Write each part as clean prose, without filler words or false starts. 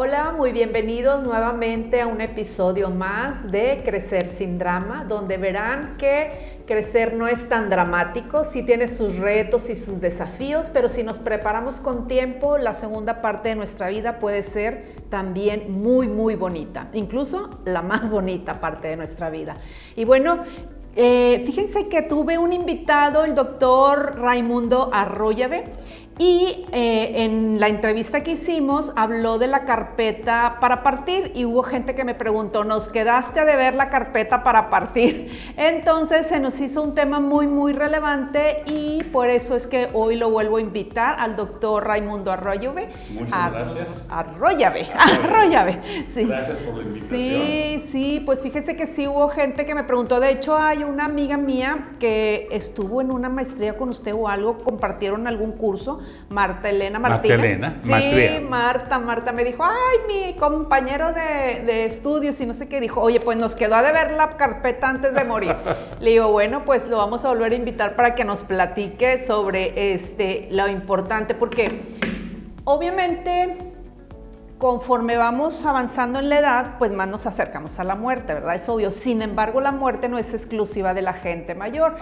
Hola, muy bienvenidos nuevamente a un episodio más de Crecer sin Drama, donde verán que crecer no es tan dramático, sí tiene sus retos y sus desafíos, pero si nos preparamos con tiempo, la segunda parte de nuestra vida puede ser también muy bonita, incluso la más bonita parte de nuestra vida. Y bueno, fíjense que tuve un invitado, el doctor Raimundo Arroyave, y en la entrevista que hicimos habló de la carpeta para partir y hubo gente que me preguntó, ¿nos quedaste a deber la carpeta para partir? Entonces se nos hizo un tema muy relevante y por eso es que hoy lo vuelvo a invitar al doctor Raimundo Arroyave. Muchas gracias. Arroyave. Sí. Gracias por la invitación. Sí, pues fíjese que sí hubo gente que me preguntó, de hecho hay una amiga mía que estuvo en una maestría con usted o algo, compartieron algún curso, Marta Elena Martínez. Maestría. Sí, Marta me dijo, ay, mi compañero de estudios y no sé qué, dijo, oye, pues nos quedó a deber la carpeta antes de morir. Le digo, bueno, pues lo vamos a volver a invitar para que nos platique sobre lo importante, porque obviamente conforme vamos avanzando en la edad, pues más nos acercamos a la muerte, ¿verdad? Es obvio. Sin embargo, la muerte no es exclusiva de la gente mayor.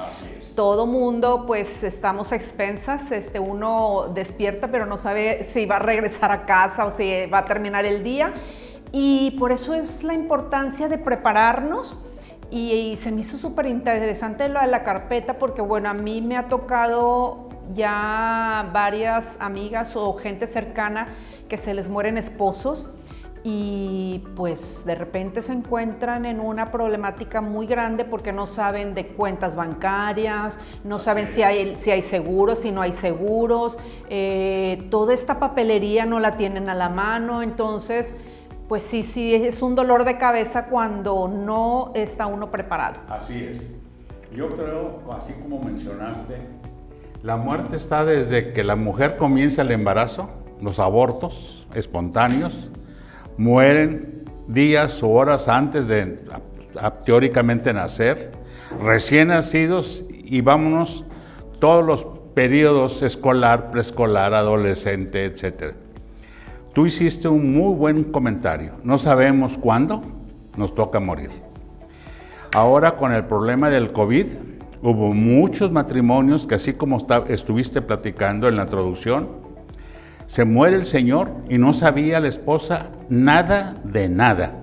Todo mundo, pues, estamos a expensas. Uno despierta, pero no sabe si va a regresar a casa o si va a terminar el día. Y por eso es la importancia de prepararnos. Y se me hizo súper interesante lo de la carpeta, porque, bueno, a mí me ha tocado ya varias amigas o gente cercana que se les mueren esposos y pues de repente se encuentran en una problemática muy grande porque no saben de cuentas bancarias, no saben si hay seguros, si no hay seguros, toda esta papelería no la tienen a la mano, entonces pues sí, es un dolor de cabeza cuando no está uno preparado. Así es. Yo creo, así como mencionaste, la muerte está desde que la mujer comienza el embarazo. Los abortos espontáneos mueren días o horas antes de teóricamente nacer, recién nacidos, y vámonos todos los periodos escolar, preescolar, adolescente, etc. Tú hiciste un muy buen comentario. No sabemos cuándo nos toca morir. Ahora con el problema del COVID, hubo muchos matrimonios que, así como estuviste platicando en la introducción, se muere el señor y no sabía la esposa nada de nada.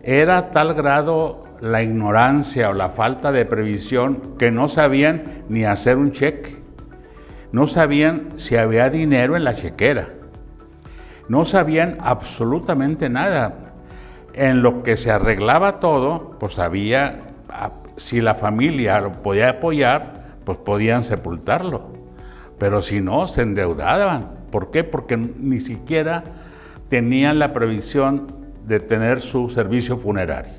Era tal grado la ignorancia o la falta de previsión que no sabían ni hacer un cheque. No sabían si había dinero en la chequera. No sabían absolutamente nada. En lo que se arreglaba todo, pues había, si la familia lo podía apoyar, pues podían sepultarlo. Pero si no, se endeudaban. ¿Por qué? Porque ni siquiera tenían la previsión de tener su servicio funerario.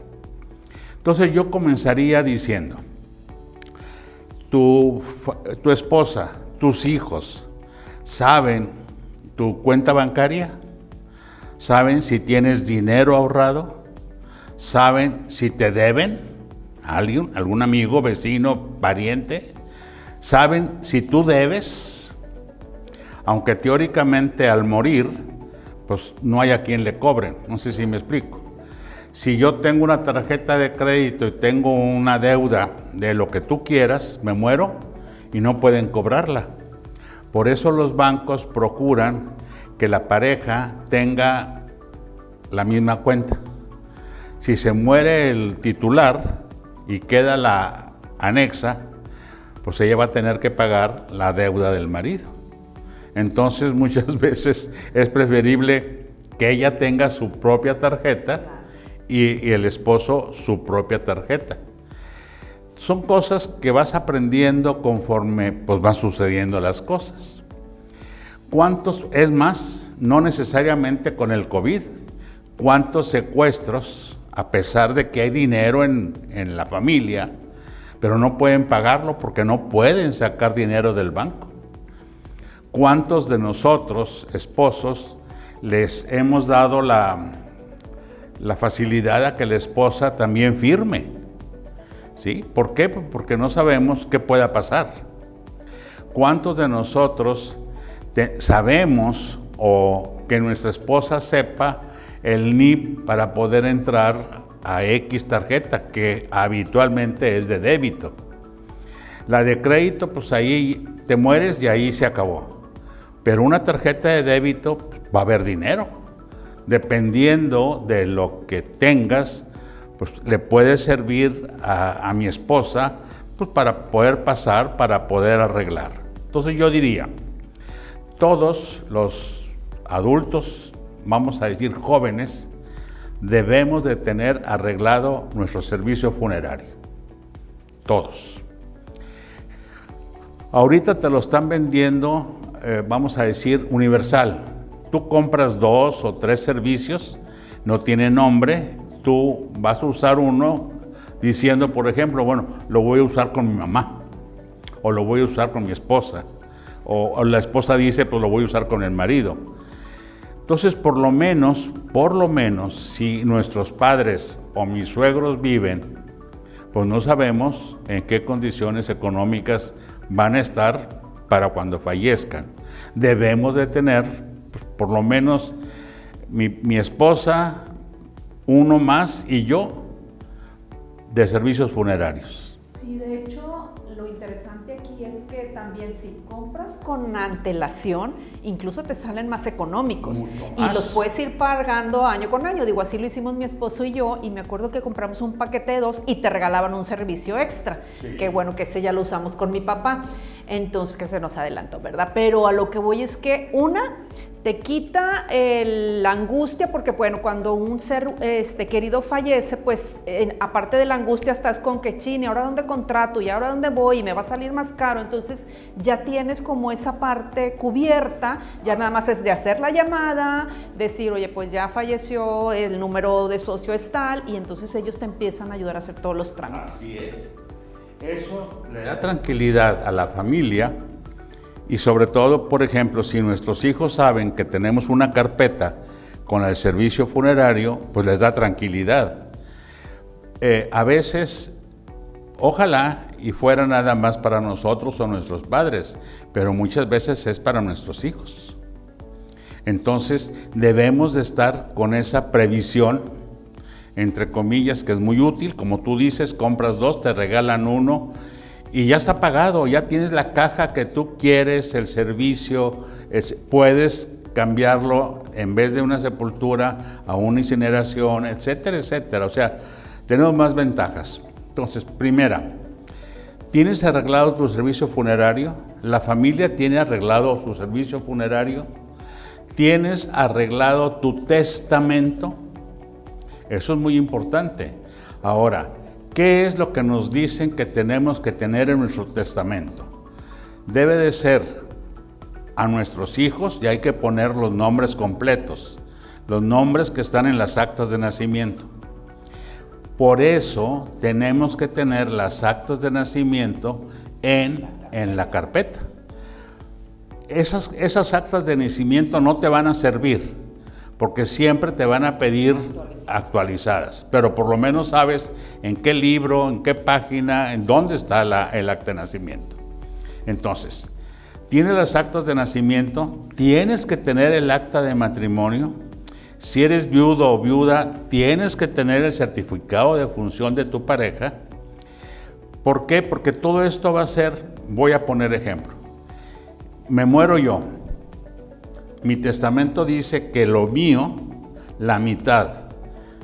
Entonces yo comenzaría diciendo, tu esposa, tus hijos, ¿saben tu cuenta bancaria? ¿Saben si tienes dinero ahorrado? ¿Saben si te deben? ¿Alguien? ¿Algún amigo, vecino, pariente? ¿Saben si tú debes? Aunque teóricamente al morir, pues no hay a quien le cobren. No sé si me explico. Si yo tengo una tarjeta de crédito y tengo una deuda de lo que tú quieras, me muero y no pueden cobrarla. Por eso los bancos procuran que la pareja tenga la misma cuenta. Si se muere el titular y queda la anexa, pues ella va a tener que pagar la deuda del marido. Entonces muchas veces es preferible que ella tenga su propia tarjeta y el esposo su propia tarjeta. Son cosas que vas aprendiendo conforme pues van sucediendo las cosas. ¿Cuántos, es más, no necesariamente con el COVID, cuántos secuestros, a pesar de que hay dinero en la familia, pero no pueden pagarlo porque no pueden sacar dinero del banco? ¿Cuántos de nosotros, esposos, les hemos dado la facilidad a que la esposa también firme? ¿Sí? ¿Por qué? Porque no sabemos qué pueda pasar. ¿Cuántos de nosotros sabemos o que nuestra esposa sepa el NIP para poder entrar a X tarjeta, que habitualmente es de débito. La de crédito, pues ahí te mueres y ahí se acabó. Pero una tarjeta de débito, pues, va a haber dinero. Dependiendo de lo que tengas, pues le puede servir a mi esposa, pues para poder pasar, para poder arreglar. Entonces yo diría, todos los adultos, vamos a decir jóvenes, debemos de tener arreglado nuestro servicio funerario. Todos. Ahorita te lo están vendiendo, vamos a decir, universal. Tú compras 2 o 3 servicios, no tiene nombre, tú vas a usar uno diciendo, por ejemplo, bueno, lo voy a usar con mi mamá, o lo voy a usar con mi esposa, o la esposa dice, pues lo voy a usar con el marido. Entonces, por lo menos, si nuestros padres o mis suegros viven, pues no sabemos en qué condiciones económicas van a estar para cuando fallezcan. Debemos de tener, pues, por lo menos, mi esposa, uno más y yo, de servicios funerarios. Sí, de hecho, lo interesante aquí es que también si compras con antelación, incluso te salen más económicos. Mucho más. Y los puedes ir pagando año con año. Digo, así lo hicimos mi esposo y yo, y me acuerdo que compramos un paquete de 2 y te regalaban un servicio extra. Sí. Que bueno, que ese ya lo usamos con mi papá. Entonces, que se nos adelantó, ¿verdad? Pero a lo que voy es que te quita la angustia, porque bueno, cuando un ser querido fallece, pues aparte de la angustia estás con que chine, ¿ahora dónde contrato? ¿Y ahora dónde voy? Y me va a salir más caro. Entonces ya tienes como esa parte cubierta, ya nada más es de hacer la llamada, decir, oye, pues ya falleció, el número de socio es tal, y entonces ellos te empiezan a ayudar a hacer todos los trámites. Así es. Eso le da tranquilidad a la familia. Y sobre todo, por ejemplo, si nuestros hijos saben que tenemos una carpeta con el servicio funerario, pues les da tranquilidad. A veces, ojalá y fuera nada más para nosotros o nuestros padres, pero muchas veces es para nuestros hijos. Entonces, debemos de estar con esa previsión, entre comillas, que es muy útil. Como tú dices, compras 2, te regalan 1, y ya está pagado, ya tienes la caja que tú quieres, el servicio, puedes cambiarlo en vez de una sepultura a una incineración, etcétera, etcétera. O sea, tenemos más ventajas. Entonces, primera, ¿tienes arreglado tu servicio funerario? ¿La familia tiene arreglado su servicio funerario? ¿Tienes arreglado tu testamento? Eso es muy importante. Ahora, ¿qué es lo que nos dicen que tenemos que tener en nuestro testamento? Debe de ser a nuestros hijos, y hay que poner los nombres completos, los nombres que están en las actas de nacimiento. Por eso tenemos que tener las actas de nacimiento en la carpeta. Esas actas de nacimiento no te van a servir, porque siempre te van a pedir actualizadas, pero por lo menos sabes en qué libro, en qué página, en dónde está el acta de nacimiento. Entonces, tienes las actas de nacimiento, tienes que tener el acta de matrimonio. Si eres viudo o viuda, tienes que tener el certificado de función de tu pareja. ¿Por qué? Porque todo esto va a ser, voy a poner ejemplo, me muero yo. Mi testamento dice que lo mío, la mitad,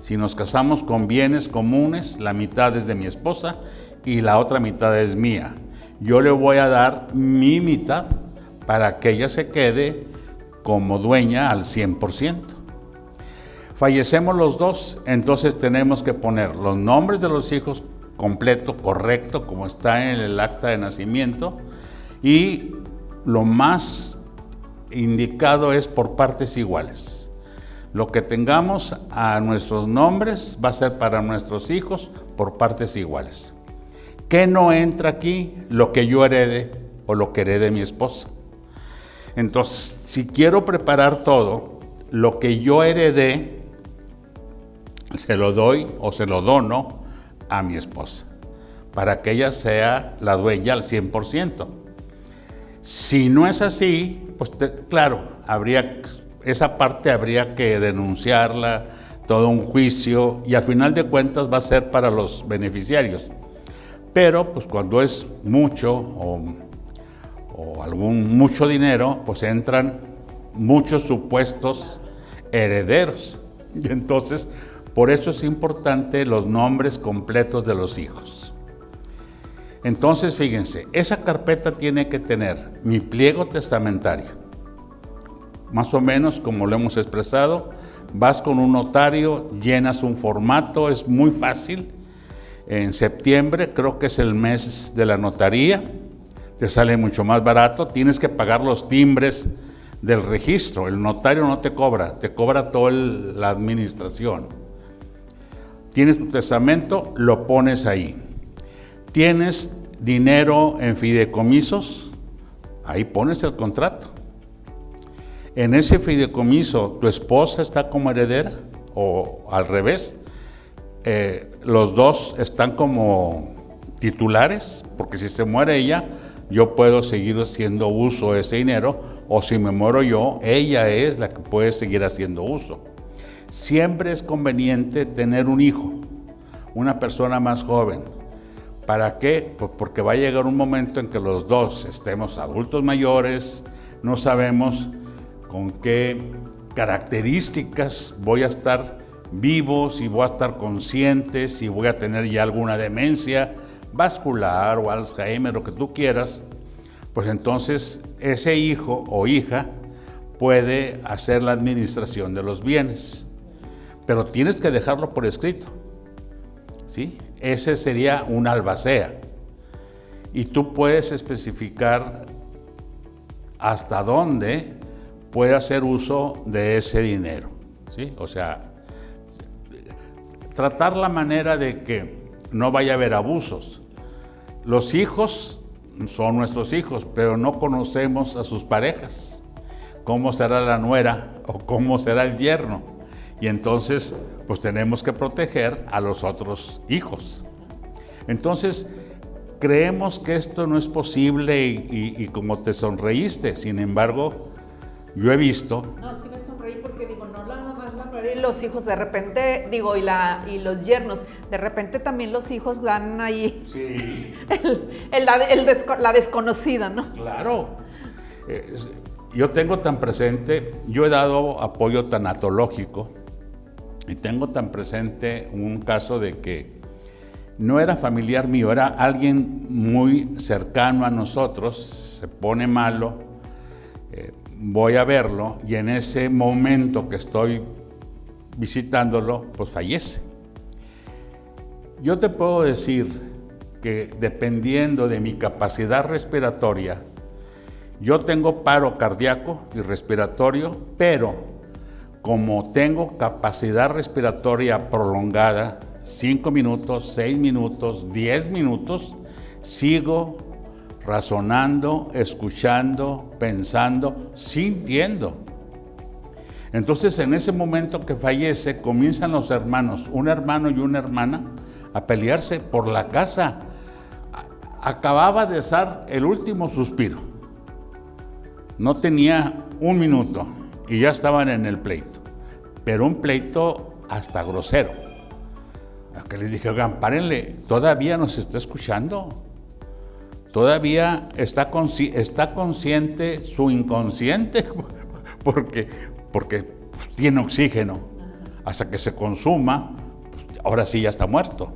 si nos casamos con bienes comunes, la mitad es de mi esposa y la otra mitad es mía. Yo le voy a dar mi mitad para que ella se quede como dueña al 100%. Fallecemos los dos, entonces tenemos que poner los nombres de los hijos completo, correcto, como está en el acta de nacimiento, y lo más indicado es por partes iguales. Lo que tengamos a nuestros nombres va a ser para nuestros hijos por partes iguales. ¿Qué no entra aquí? Lo que yo herede o lo que herede mi esposa. Entonces, si quiero preparar todo, lo que yo heredé, se lo doy o se lo dono a mi esposa, para que ella sea la dueña al 100%. Si no es así, pues claro, habría esa parte habría que denunciarla, todo un juicio, y al final de cuentas va a ser para los beneficiarios. Pero pues cuando es mucho o mucho dinero, pues entran muchos supuestos herederos. Y entonces, por eso es importante los nombres completos de los hijos. Entonces, fíjense, esa carpeta tiene que tener mi pliego testamentario. Más o menos como lo hemos expresado, vas con un notario, llenas un formato, es muy fácil. En septiembre, creo que es el mes de la notaría, te sale mucho más barato, tienes que pagar los timbres del registro, el notario no te cobra toda la administración. Tienes tu testamento, lo pones ahí. Tienes dinero en fideicomisos, ahí pones el contrato. En ese fideicomiso, ¿tu esposa está como heredera o al revés? Los dos están como titulares, porque si se muere ella, yo puedo seguir haciendo uso de ese dinero, o si me muero yo, ella es la que puede seguir haciendo uso. Siempre es conveniente tener un hijo, una persona más joven. ¿Para qué? Pues porque va a llegar un momento en que los dos estemos adultos mayores, no sabemos con qué características voy a estar vivo, si voy a estar consciente, si voy a tener ya alguna demencia vascular o Alzheimer, lo que tú quieras, pues entonces ese hijo o hija puede hacer la administración de los bienes, pero tienes que dejarlo por escrito, ¿sí? Ese sería un albacea, y tú puedes especificar hasta dónde puede hacer uso de ese dinero, ¿sí? O sea, tratar la manera de que no vaya a haber abusos. Los hijos son nuestros hijos, pero no conocemos a sus parejas, cómo será la nuera o cómo será el yerno, y entonces pues tenemos que proteger a los otros hijos. Entonces creemos que esto no es posible y como te sonreíste, sin embargo, yo he visto... No, sí me sonreí porque digo, no nada más la nuera y los hijos, de repente, digo, y los yernos, de repente también los hijos dan ahí Sí. la desconocida, ¿no? Claro. Yo tengo tan presente, yo he dado apoyo tanatológico y tengo tan presente un caso de que no era familiar mío, era alguien muy cercano a nosotros, se pone malo, voy a verlo y en ese momento que estoy visitándolo, pues fallece. Yo te puedo decir que dependiendo de mi capacidad respiratoria, yo tengo paro cardíaco y respiratorio, pero como tengo capacidad respiratoria prolongada, 5 minutos, 6 minutos, 10 minutos, sigo razonando, escuchando, pensando, sintiendo. Entonces, en ese momento que fallece, comienzan los hermanos, un hermano y una hermana, a pelearse por la casa. Acababa de dar el último suspiro. No tenía un minuto y ya estaban en el pleito. Pero un pleito hasta grosero. A que les dije, oigan, párenle, todavía nos está escuchando. Todavía está consciente su inconsciente, porque tiene oxígeno. Hasta que se consuma, pues ahora sí ya está muerto.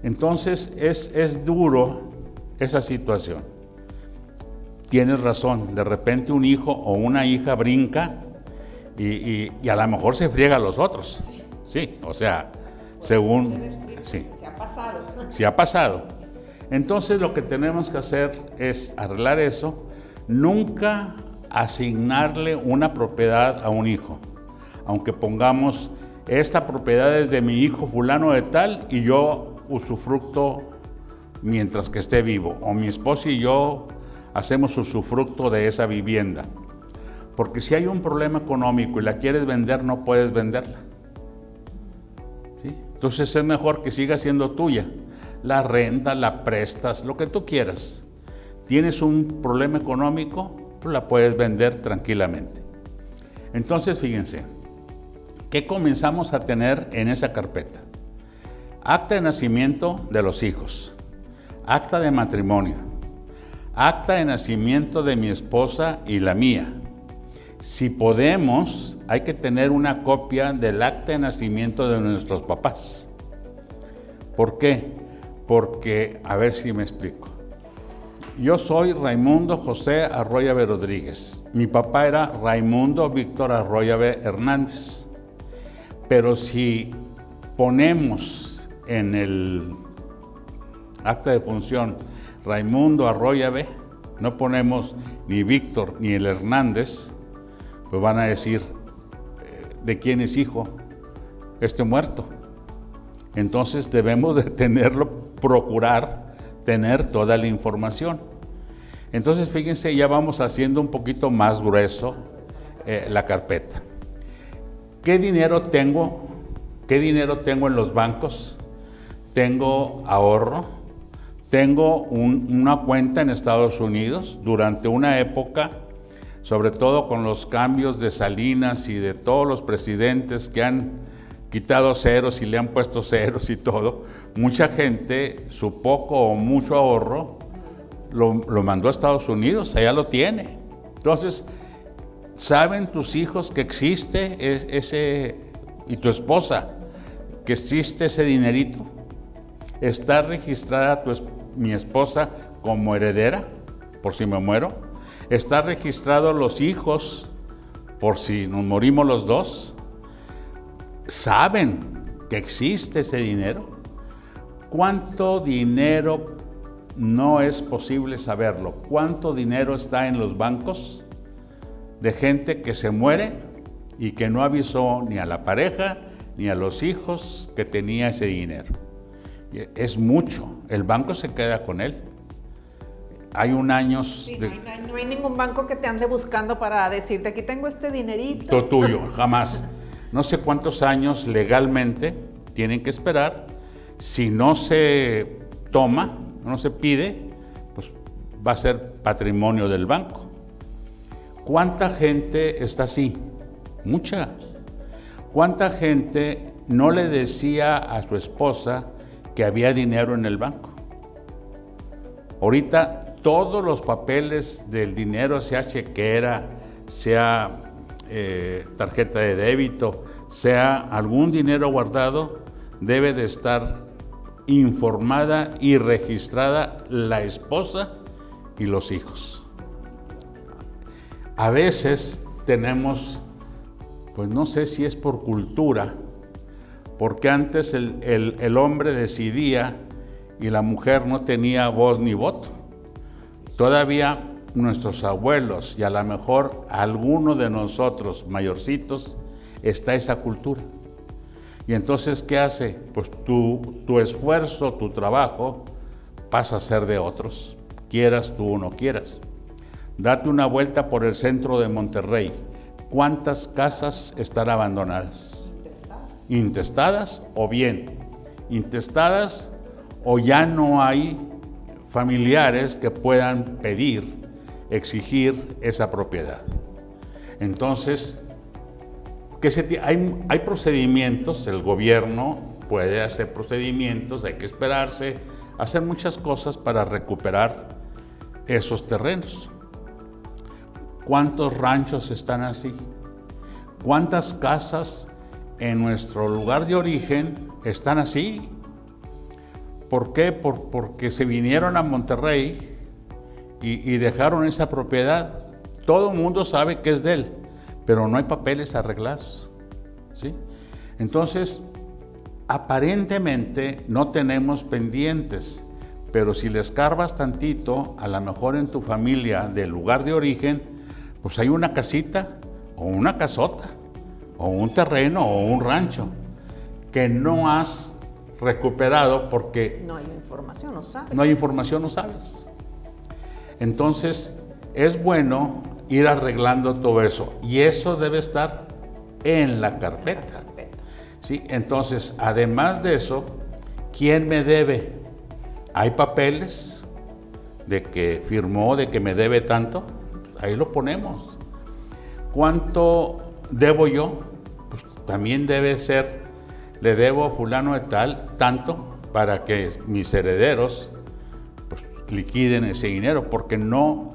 Entonces es duro esa situación. Tienes razón, de repente un hijo o una hija brinca y a lo mejor se friega a los otros. Sí, o sea, según... Sí, se ha pasado. Sí ha pasado. Entonces lo que tenemos que hacer es arreglar eso, nunca asignarle una propiedad a un hijo, aunque pongamos, esta propiedad es de mi hijo fulano de tal y yo usufructo mientras que esté vivo, o mi esposa y yo hacemos usufructo de esa vivienda, porque si hay un problema económico y la quieres vender, no puedes venderla, ¿sí? Entonces es mejor que siga siendo tuya. La renta, la prestas, lo que tú quieras. Tienes un problema económico, pues la puedes vender tranquilamente. Entonces, fíjense, ¿qué comenzamos a tener en esa carpeta? Acta de nacimiento de los hijos, acta de matrimonio, acta de nacimiento de mi esposa y la mía. Si podemos, hay que tener una copia del acta de nacimiento de nuestros papás. ¿Por qué? Porque, a ver si me explico. Yo soy Raimundo José Arroyave Rodríguez. Mi papá era Raimundo Víctor Arroyave Hernández. Pero si ponemos en el acta de función Raimundo Arroyave, no ponemos ni Víctor ni el Hernández, pues van a decir, ¿de quién es hijo este muerto? Entonces debemos de procurar tener toda la información. Entonces fíjense, ya vamos haciendo un poquito más grueso la carpeta. ¿Qué dinero tengo? ¿Qué dinero tengo en los bancos? Tengo ahorro, tengo una cuenta en Estados Unidos durante una época, sobre todo con los cambios de Salinas y de todos los presidentes que han quitado ceros y le han puesto ceros y todo. Mucha gente, su poco o mucho ahorro, lo mandó a Estados Unidos, allá lo tiene. Entonces, ¿saben tus hijos que existe ese, y tu esposa, que existe ese dinerito? ¿Está registrada mi esposa como heredera, por si me muero? ¿Está registrado los hijos, por si nos morimos los dos? ¿Saben que existe ese dinero? ¿Cuánto dinero no es posible saberlo? ¿Cuánto dinero está en los bancos de gente que se muere y que no avisó ni a la pareja ni a los hijos que tenía ese dinero? Es mucho, el banco se queda con él. Hay un año... Sí, no hay ningún banco que te ande buscando para decirte, aquí tengo este dinerito. Todo tuyo, jamás. No sé cuántos años legalmente tienen que esperar. Si no se toma, no se pide, pues va a ser patrimonio del banco. ¿Cuánta gente está así? Mucha. ¿Cuánta gente no le decía a su esposa que había dinero en el banco? Ahorita todos los papeles del dinero, sea chequera, sea tarjeta de débito, sea algún dinero guardado, debe de estar informada y registrada la esposa y los hijos. A veces tenemos, pues no sé si es por cultura, porque antes el hombre decidía y la mujer no tenía voz ni voto. Todavía nuestros abuelos y a lo mejor alguno de nosotros mayorcitos está esa cultura. Y entonces, ¿qué hace? Pues tu esfuerzo, tu trabajo pasa a ser de otros, quieras tú o no quieras. Date una vuelta por el centro de Monterrey. ¿Cuántas casas están abandonadas? Intestadas o bien intestadas, o ya no hay familiares que puedan pedir, exigir esa propiedad. Entonces, hay procedimientos, el gobierno puede hacer procedimientos, hay que esperarse, hacer muchas cosas para recuperar esos terrenos. ¿Cuántos ranchos están así? ¿Cuántas casas en nuestro lugar de origen están así? ¿Por qué? Porque se vinieron a Monterrey y dejaron esa propiedad. Todo el mundo sabe que es de él, pero no hay papeles arreglados, ¿sí? Entonces, aparentemente no tenemos pendientes, pero si le escarbas tantito, a lo mejor en tu familia del lugar de origen, pues hay una casita o una casota o un terreno o un rancho que no has recuperado porque no hay información, no sabes. No hay información, no sabes. Entonces, es bueno ir arreglando todo eso y eso debe estar en la carpeta. ¿Sí? Entonces, además de eso, ¿quién me debe? ¿Hay papeles de que firmó, de que me debe tanto? Ahí lo ponemos. ¿Cuánto debo yo, pues también debe ser, le debo a fulano de tal tanto para que mis herederos pues, liquiden ese dinero, porque no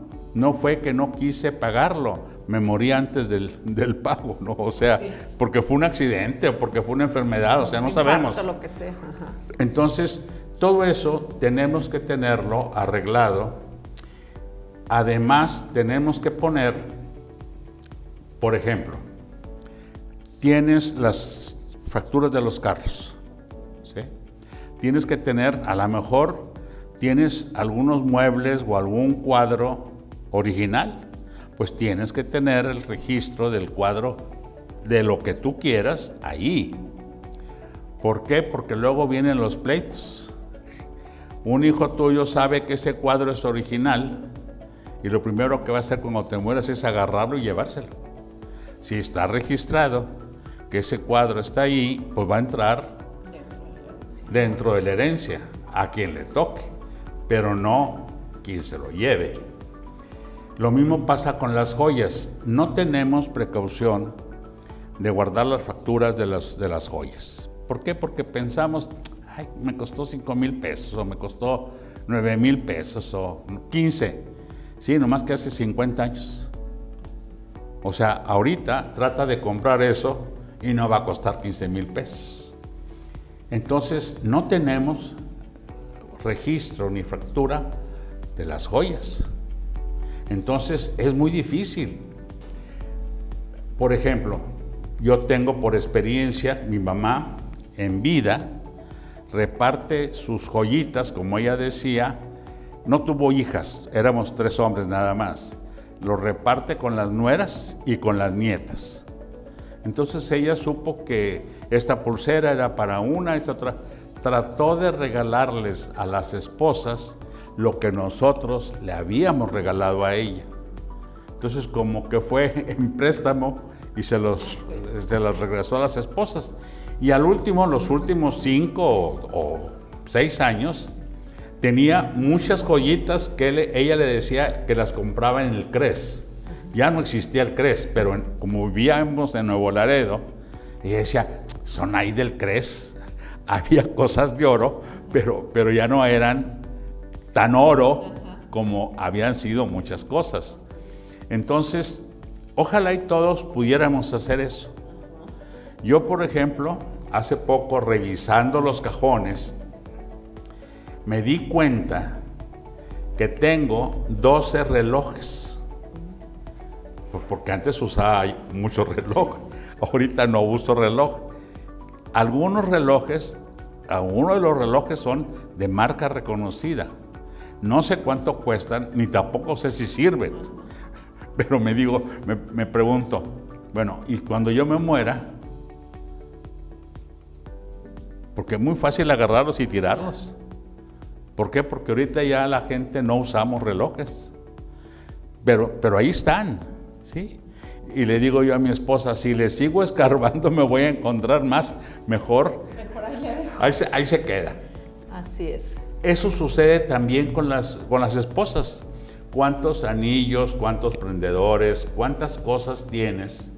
fue que no quise pagarlo, me morí antes del pago, ¿no? O sea, sí, porque fue un accidente o porque fue una enfermedad, o sea, no sabemos. Lo que sea. Ajá. Entonces, todo eso tenemos que tenerlo arreglado. Además, tenemos que poner, por ejemplo, tienes las facturas de los carros, ¿sí? Tienes que tener, a lo mejor, tienes algunos muebles o algún cuadro original, pues tienes que tener el registro del cuadro de lo que tú quieras ahí. ¿Por qué? Porque luego vienen los pleitos. Un hijo tuyo sabe que ese cuadro es original y lo primero que va a hacer cuando te mueras es agarrarlo y llevárselo. Si está registrado que ese cuadro está ahí, pues va a entrar dentro de la herencia a quien le toque, pero no quien se lo lleve. Lo mismo pasa con las joyas. No tenemos precaución de guardar las facturas de las joyas. ¿Por qué? Porque pensamos, ay, me costó 5,000 pesos, o me costó 9,000 pesos, o 15. Sí, nomás que hace 50 años. O sea, ahorita trata de comprar eso y no va a costar 15,000 pesos. Entonces, no tenemos registro ni factura de las joyas. Entonces, es muy difícil. Por ejemplo, yo tengo por experiencia, mi mamá en vida reparte sus joyitas, como ella decía, no tuvo hijas, éramos 3 hombres nada más. Lo reparte con las nueras y con las nietas. Entonces ella supo que esta pulsera era para una, esta otra. Trató de regalarles a las esposas lo que nosotros le habíamos regalado a ella. Entonces como que fue en préstamo y se las regresó a las esposas. Y al último, los últimos 5 o 6 años, tenía muchas joyitas que ella le decía que las compraba en el CRES. Ya no existía el CRES, pero como vivíamos en Nuevo Laredo, ella decía, son ahí del CRES. Había cosas de oro, pero ya no eran tan oro como habían sido muchas cosas. Entonces, ojalá y todos pudiéramos hacer eso. Yo, por ejemplo, hace poco revisando los cajones, me di cuenta que tengo 12 relojes. Porque antes usaba mucho reloj, ahorita no uso reloj. Algunos de los relojes son de marca reconocida. No sé cuánto cuestan, ni tampoco sé si sirven. Pero me pregunto, bueno, ¿y cuando yo me muera? Porque es muy fácil agarrarlos y tirarlos. ¿Por qué? Porque ahorita ya la gente no usamos relojes. Pero ahí están, ¿sí? Y le digo yo a mi esposa, si le sigo escarbando me voy a encontrar más, mejor ahí se queda. Así es. Eso sucede también con las esposas. ¿Cuántos anillos, cuántos prendedores, cuántas cosas tienes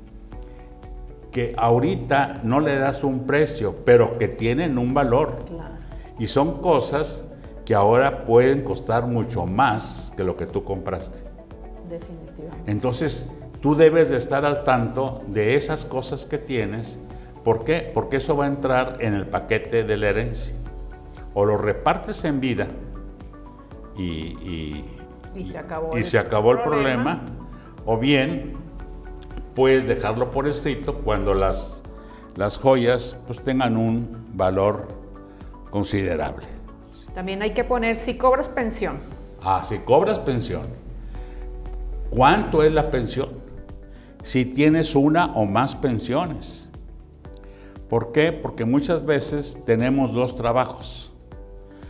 que ahorita no le das un precio, pero que tienen un valor? Claro. Y son cosas que ahora pueden costar mucho más que lo que tú compraste. Definitivamente. Entonces, tú debes de estar al tanto de esas cosas que tienes. ¿Por qué? Porque eso va a entrar en el paquete de la herencia. O lo repartes en vida y se acabó el problema, o bien puedes dejarlo por escrito cuando las joyas pues tengan un valor considerable. También hay que poner si cobras pensión. Si cobras pensión. ¿Cuánto es la pensión? Si tienes una o más pensiones. ¿Por qué? Porque muchas veces tenemos 2 trabajos.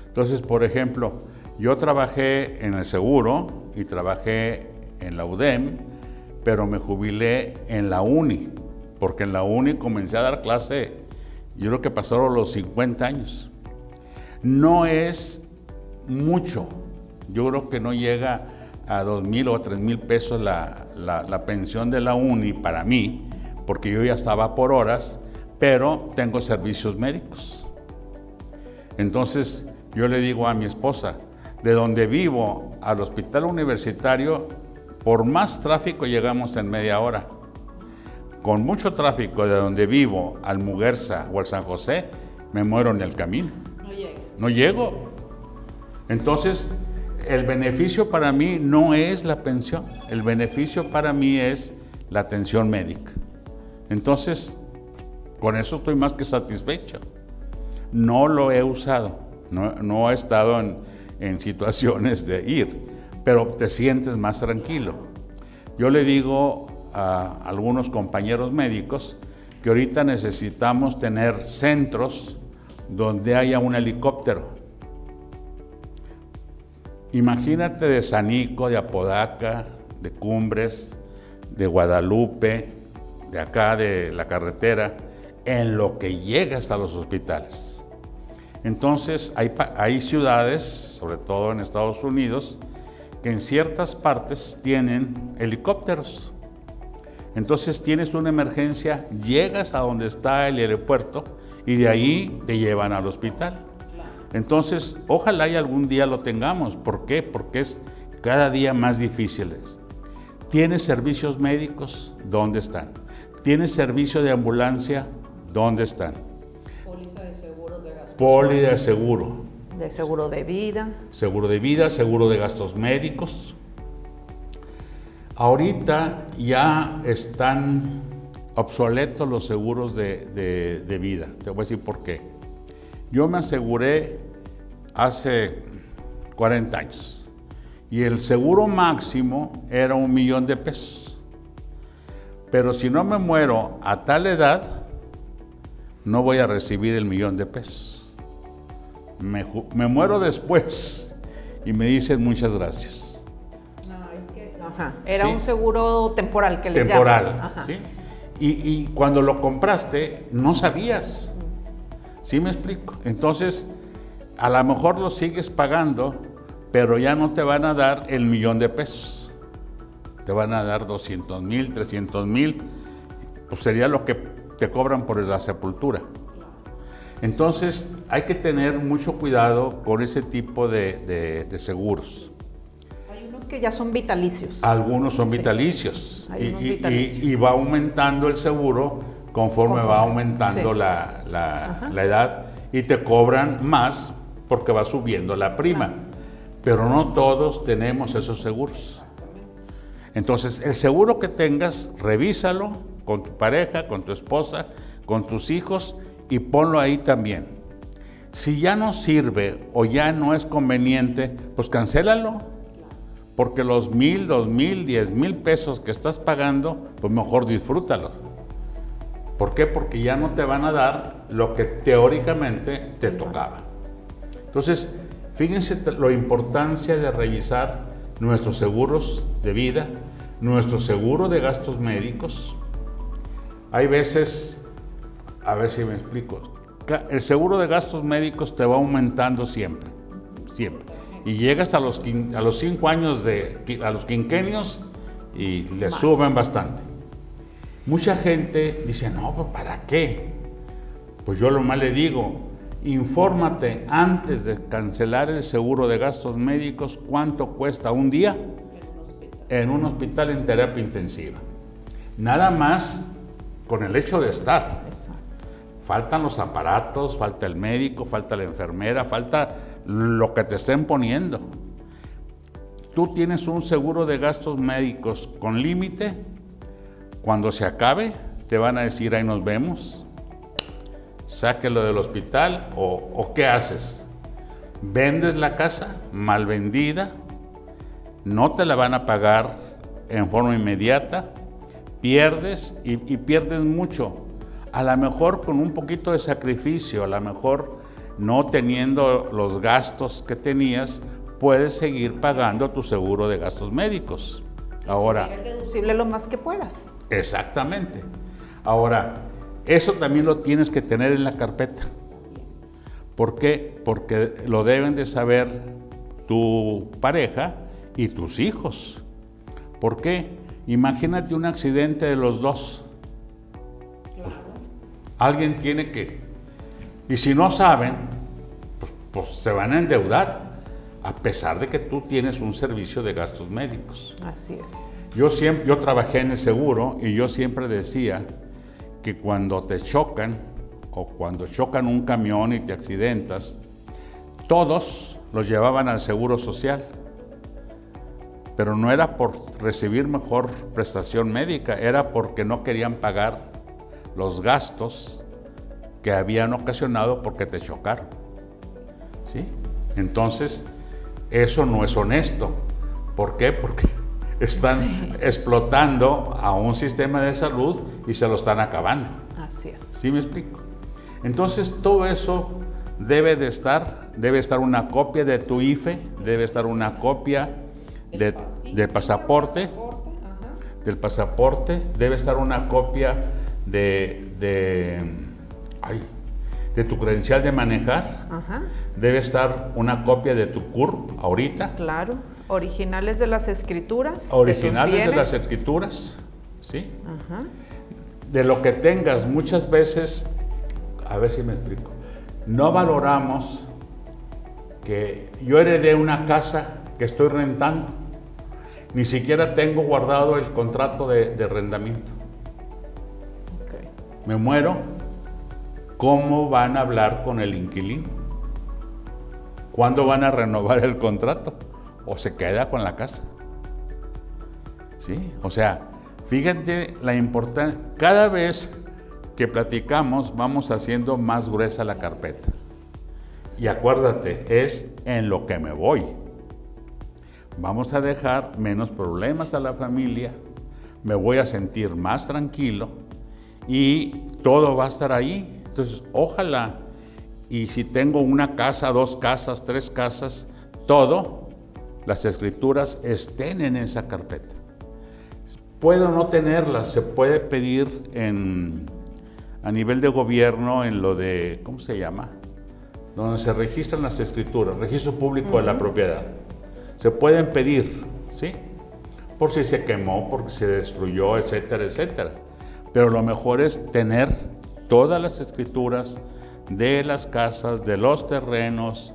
Entonces, por ejemplo, yo trabajé en el seguro y trabajé en la UDEM, pero me jubilé en la uni, porque en la uni comencé a dar clase, yo creo que pasaron los 50 años. No es mucho, yo creo que no llega a 2,000 o 3,000 pesos la pensión de la uni para mí, porque yo ya estaba por horas, pero tengo servicios médicos. Entonces yo le digo a mi esposa, de donde vivo al hospital universitario, por más tráfico llegamos en media hora. Con mucho tráfico de donde vivo al Muguerza o al San José, me muero en el camino. No llego. Entonces, el beneficio para mí no es la pensión, el beneficio para mí es la atención médica. Entonces, con eso estoy más que satisfecho. No lo he usado, no he estado en situaciones de ir, pero te sientes más tranquilo. Yo le digo a algunos compañeros médicos que ahorita necesitamos tener centros donde haya un helicóptero. Imagínate de Sanico, de Apodaca, de Cumbres, de Guadalupe, de acá de la carretera, en lo que llegas a los hospitales. Entonces hay ciudades, sobre todo en Estados Unidos, que en ciertas partes tienen helicópteros. Entonces tienes una emergencia, llegas a donde está el aeropuerto y de ahí te llevan al hospital. Entonces, ojalá y algún día lo tengamos. ¿Por qué? Porque es cada día más difícil. ¿Tienes servicios médicos? ¿Dónde están? ¿Tienes servicio de ambulancia? ¿Dónde están? Póliza de seguros de gastos. Poli de seguro. De seguro de vida. Seguro de vida, seguro de gastos médicos. Ahorita ya están obsoletos los seguros de vida. Te voy a decir por qué. Yo me aseguré hace 40 años y el seguro máximo era $1,000,000. Pero si no me muero a tal edad, no voy a recibir el $1,000,000. Me muero después y me dicen muchas gracias. No, es que era Sí. un seguro temporal que les Temporal, llaman. ¿sí? Y cuando lo compraste, no sabías. ¿Sí me explico? Entonces, a lo mejor lo sigues pagando, pero ya no te van a dar el $1,000,000. Te van a dar 200,000, 300,000, pues sería lo que te cobran por la sepultura. Entonces, hay que tener mucho cuidado con ese tipo de seguros. Hay unos que ya son vitalicios. Algunos son vitalicios, Hay unos vitalicios. y va aumentando el seguro conforme va aumentando sí. la edad y te cobran más porque va subiendo la prima. Pero no todos tenemos esos seguros. Entonces, el seguro que tengas, revísalo con tu pareja, con tu esposa, con tus hijos y ponlo ahí también. Si ya no sirve o ya no es conveniente, pues cancélalo. Porque los 1,000, 2,000, 10,000 pesos que estás pagando, pues mejor disfrútalos. ¿Por qué? Porque ya no te van a dar lo que teóricamente te tocaba. Entonces, fíjense la importancia de revisar nuestros seguros de vida, nuestro seguro de gastos médicos. Hay veces, a ver si me explico, el seguro de gastos médicos te va aumentando siempre, siempre. Y llegas a los 5 años, a los quinquenios y le suben bastante. Mucha gente dice, no, pues ¿para qué? Pues yo lo más le digo, infórmate antes de cancelar el seguro de gastos médicos cuánto cuesta un día en un hospital en terapia intensiva. Nada más con el hecho de estar. Faltan los aparatos, falta el médico, falta la enfermera, falta lo que te estén poniendo. Tú tienes un seguro de gastos médicos con límite. Cuando se acabe, te van a decir, ahí nos vemos, sáquelo del hospital o ¿qué haces? ¿Vendes la casa mal vendida? No te la van a pagar en forma inmediata, pierdes y pierdes mucho. A lo mejor con un poquito de sacrificio, a lo mejor no teniendo los gastos que tenías, puedes seguir pagando tu seguro de gastos médicos. Ahora, Es deducible lo más que puedas. exactamente. Ahora, eso también lo tienes que tener en la carpeta. ¿Por qué? Porque lo deben de saber tu pareja y tus hijos. ¿Por qué? Imagínate un accidente de los dos. Alguien tiene que, y si no saben, pues se van a endeudar, a pesar de que tú tienes un servicio de gastos médicos. Así es. Yo trabajé en el seguro y yo siempre decía que cuando te chocan o cuando chocan un camión y te accidentas, todos los llevaban al seguro social, pero no era por recibir mejor prestación médica, era porque no querían pagar los gastos que habían ocasionado porque te chocaron. ¿Sí? Entonces, eso no es honesto. ¿Por qué? Porque están explotando a un sistema de salud y se lo están acabando. Así es. ¿Sí me explico? Entonces, todo eso debe estar una copia de tu IFE, debe estar una copia de pasaporte, del pasaporte, debe estar una copia de tu credencial de manejar, debe estar una copia de tu CURP ahorita. Claro, originales de las escrituras. Originales de las escrituras, ¿sí? De lo que tengas, muchas veces, a ver si me explico, no valoramos que yo heredé una casa que estoy rentando, ni siquiera tengo guardado el contrato de arrendamiento. Okay. Me muero, ¿cómo van a hablar con el inquilino? ¿Cuándo van a renovar el contrato? ¿O se queda con la casa? ¿Sí? O sea, fíjate la importancia. Cada vez que platicamos, vamos haciendo más gruesa la carpeta. Y acuérdate, es en lo que me voy. Vamos a dejar menos problemas a la familia, me voy a sentir más tranquilo y todo va a estar ahí. Entonces, ojalá, y si tengo una casa, 2 casas, 3 casas, todo, las escrituras estén en esa carpeta. Puedo no tenerlas, se puede pedir a nivel de gobierno en lo de, ¿cómo se llama? Donde se registran las escrituras, registro público de la propiedad. Se pueden pedir, ¿sí? Por si se quemó, porque se destruyó, etcétera, etcétera. Pero lo mejor es tener todas las escrituras de las casas, de los terrenos,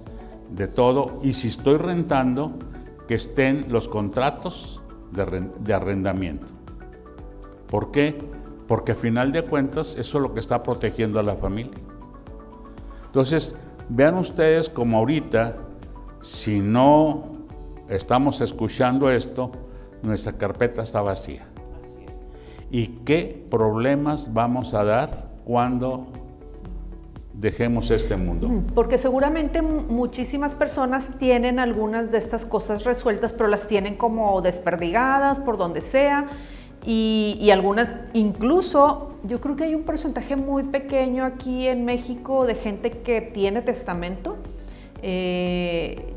de todo. Y si estoy rentando, que estén los contratos de arrendamiento. ¿Por qué? Porque a final de cuentas eso es lo que está protegiendo a la familia. Entonces, vean ustedes como ahorita, si no estamos escuchando esto, nuestra carpeta está vacía. Así es. ¿Y qué problemas vamos a dar cuando dejemos este mundo? Porque seguramente muchísimas personas tienen algunas de estas cosas resueltas, pero las tienen como desperdigadas por donde sea. Y algunas, incluso, yo creo que hay un porcentaje muy pequeño aquí en México de gente que tiene testamento.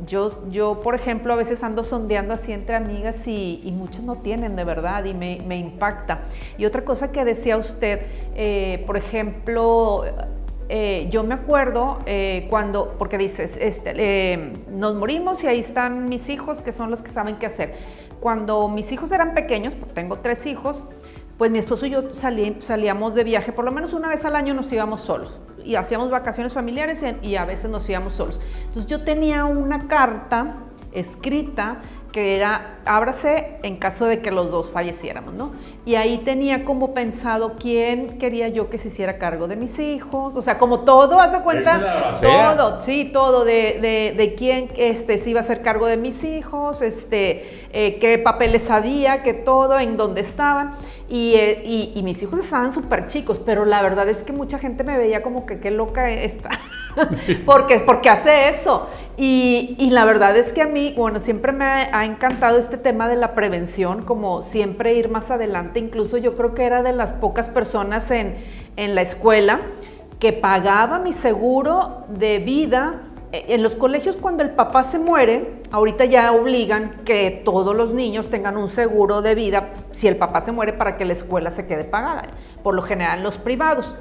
Yo, por ejemplo, a veces ando sondeando así entre amigas y muchos no tienen de verdad y me impacta. Y otra cosa que decía usted, por ejemplo, yo me acuerdo cuando, porque dices, nos morimos y ahí están mis hijos que son los que saben qué hacer. Cuando mis hijos eran pequeños, porque tengo 3 hijos, pues mi esposo y yo salíamos de viaje, por lo menos una vez al año nos íbamos solos y hacíamos vacaciones familiares y a veces nos íbamos solos. Entonces yo tenía una carta escrita que era, ábrase en caso de que los dos falleciéramos, ¿no? Y ahí tenía como pensado quién quería yo que se hiciera cargo de mis hijos, o sea, como todo, ¿haz de cuenta? Todo, sí, todo, de quién se iba a hacer cargo de mis hijos, qué papeles había, que todo, en dónde estaban, y mis hijos estaban súper chicos, pero la verdad es que mucha gente me veía como que qué loca está. porque hace eso y la verdad es que a mí, bueno, siempre me ha encantado este tema de la prevención, como siempre ir más adelante. Incluso yo creo que era de las pocas personas en la escuela que pagaba mi seguro de vida. En los colegios, cuando el papá se muere, ahorita ya obligan que todos los niños tengan un seguro de vida si el papá se muere, para que la escuela se quede pagada, por lo general los privados.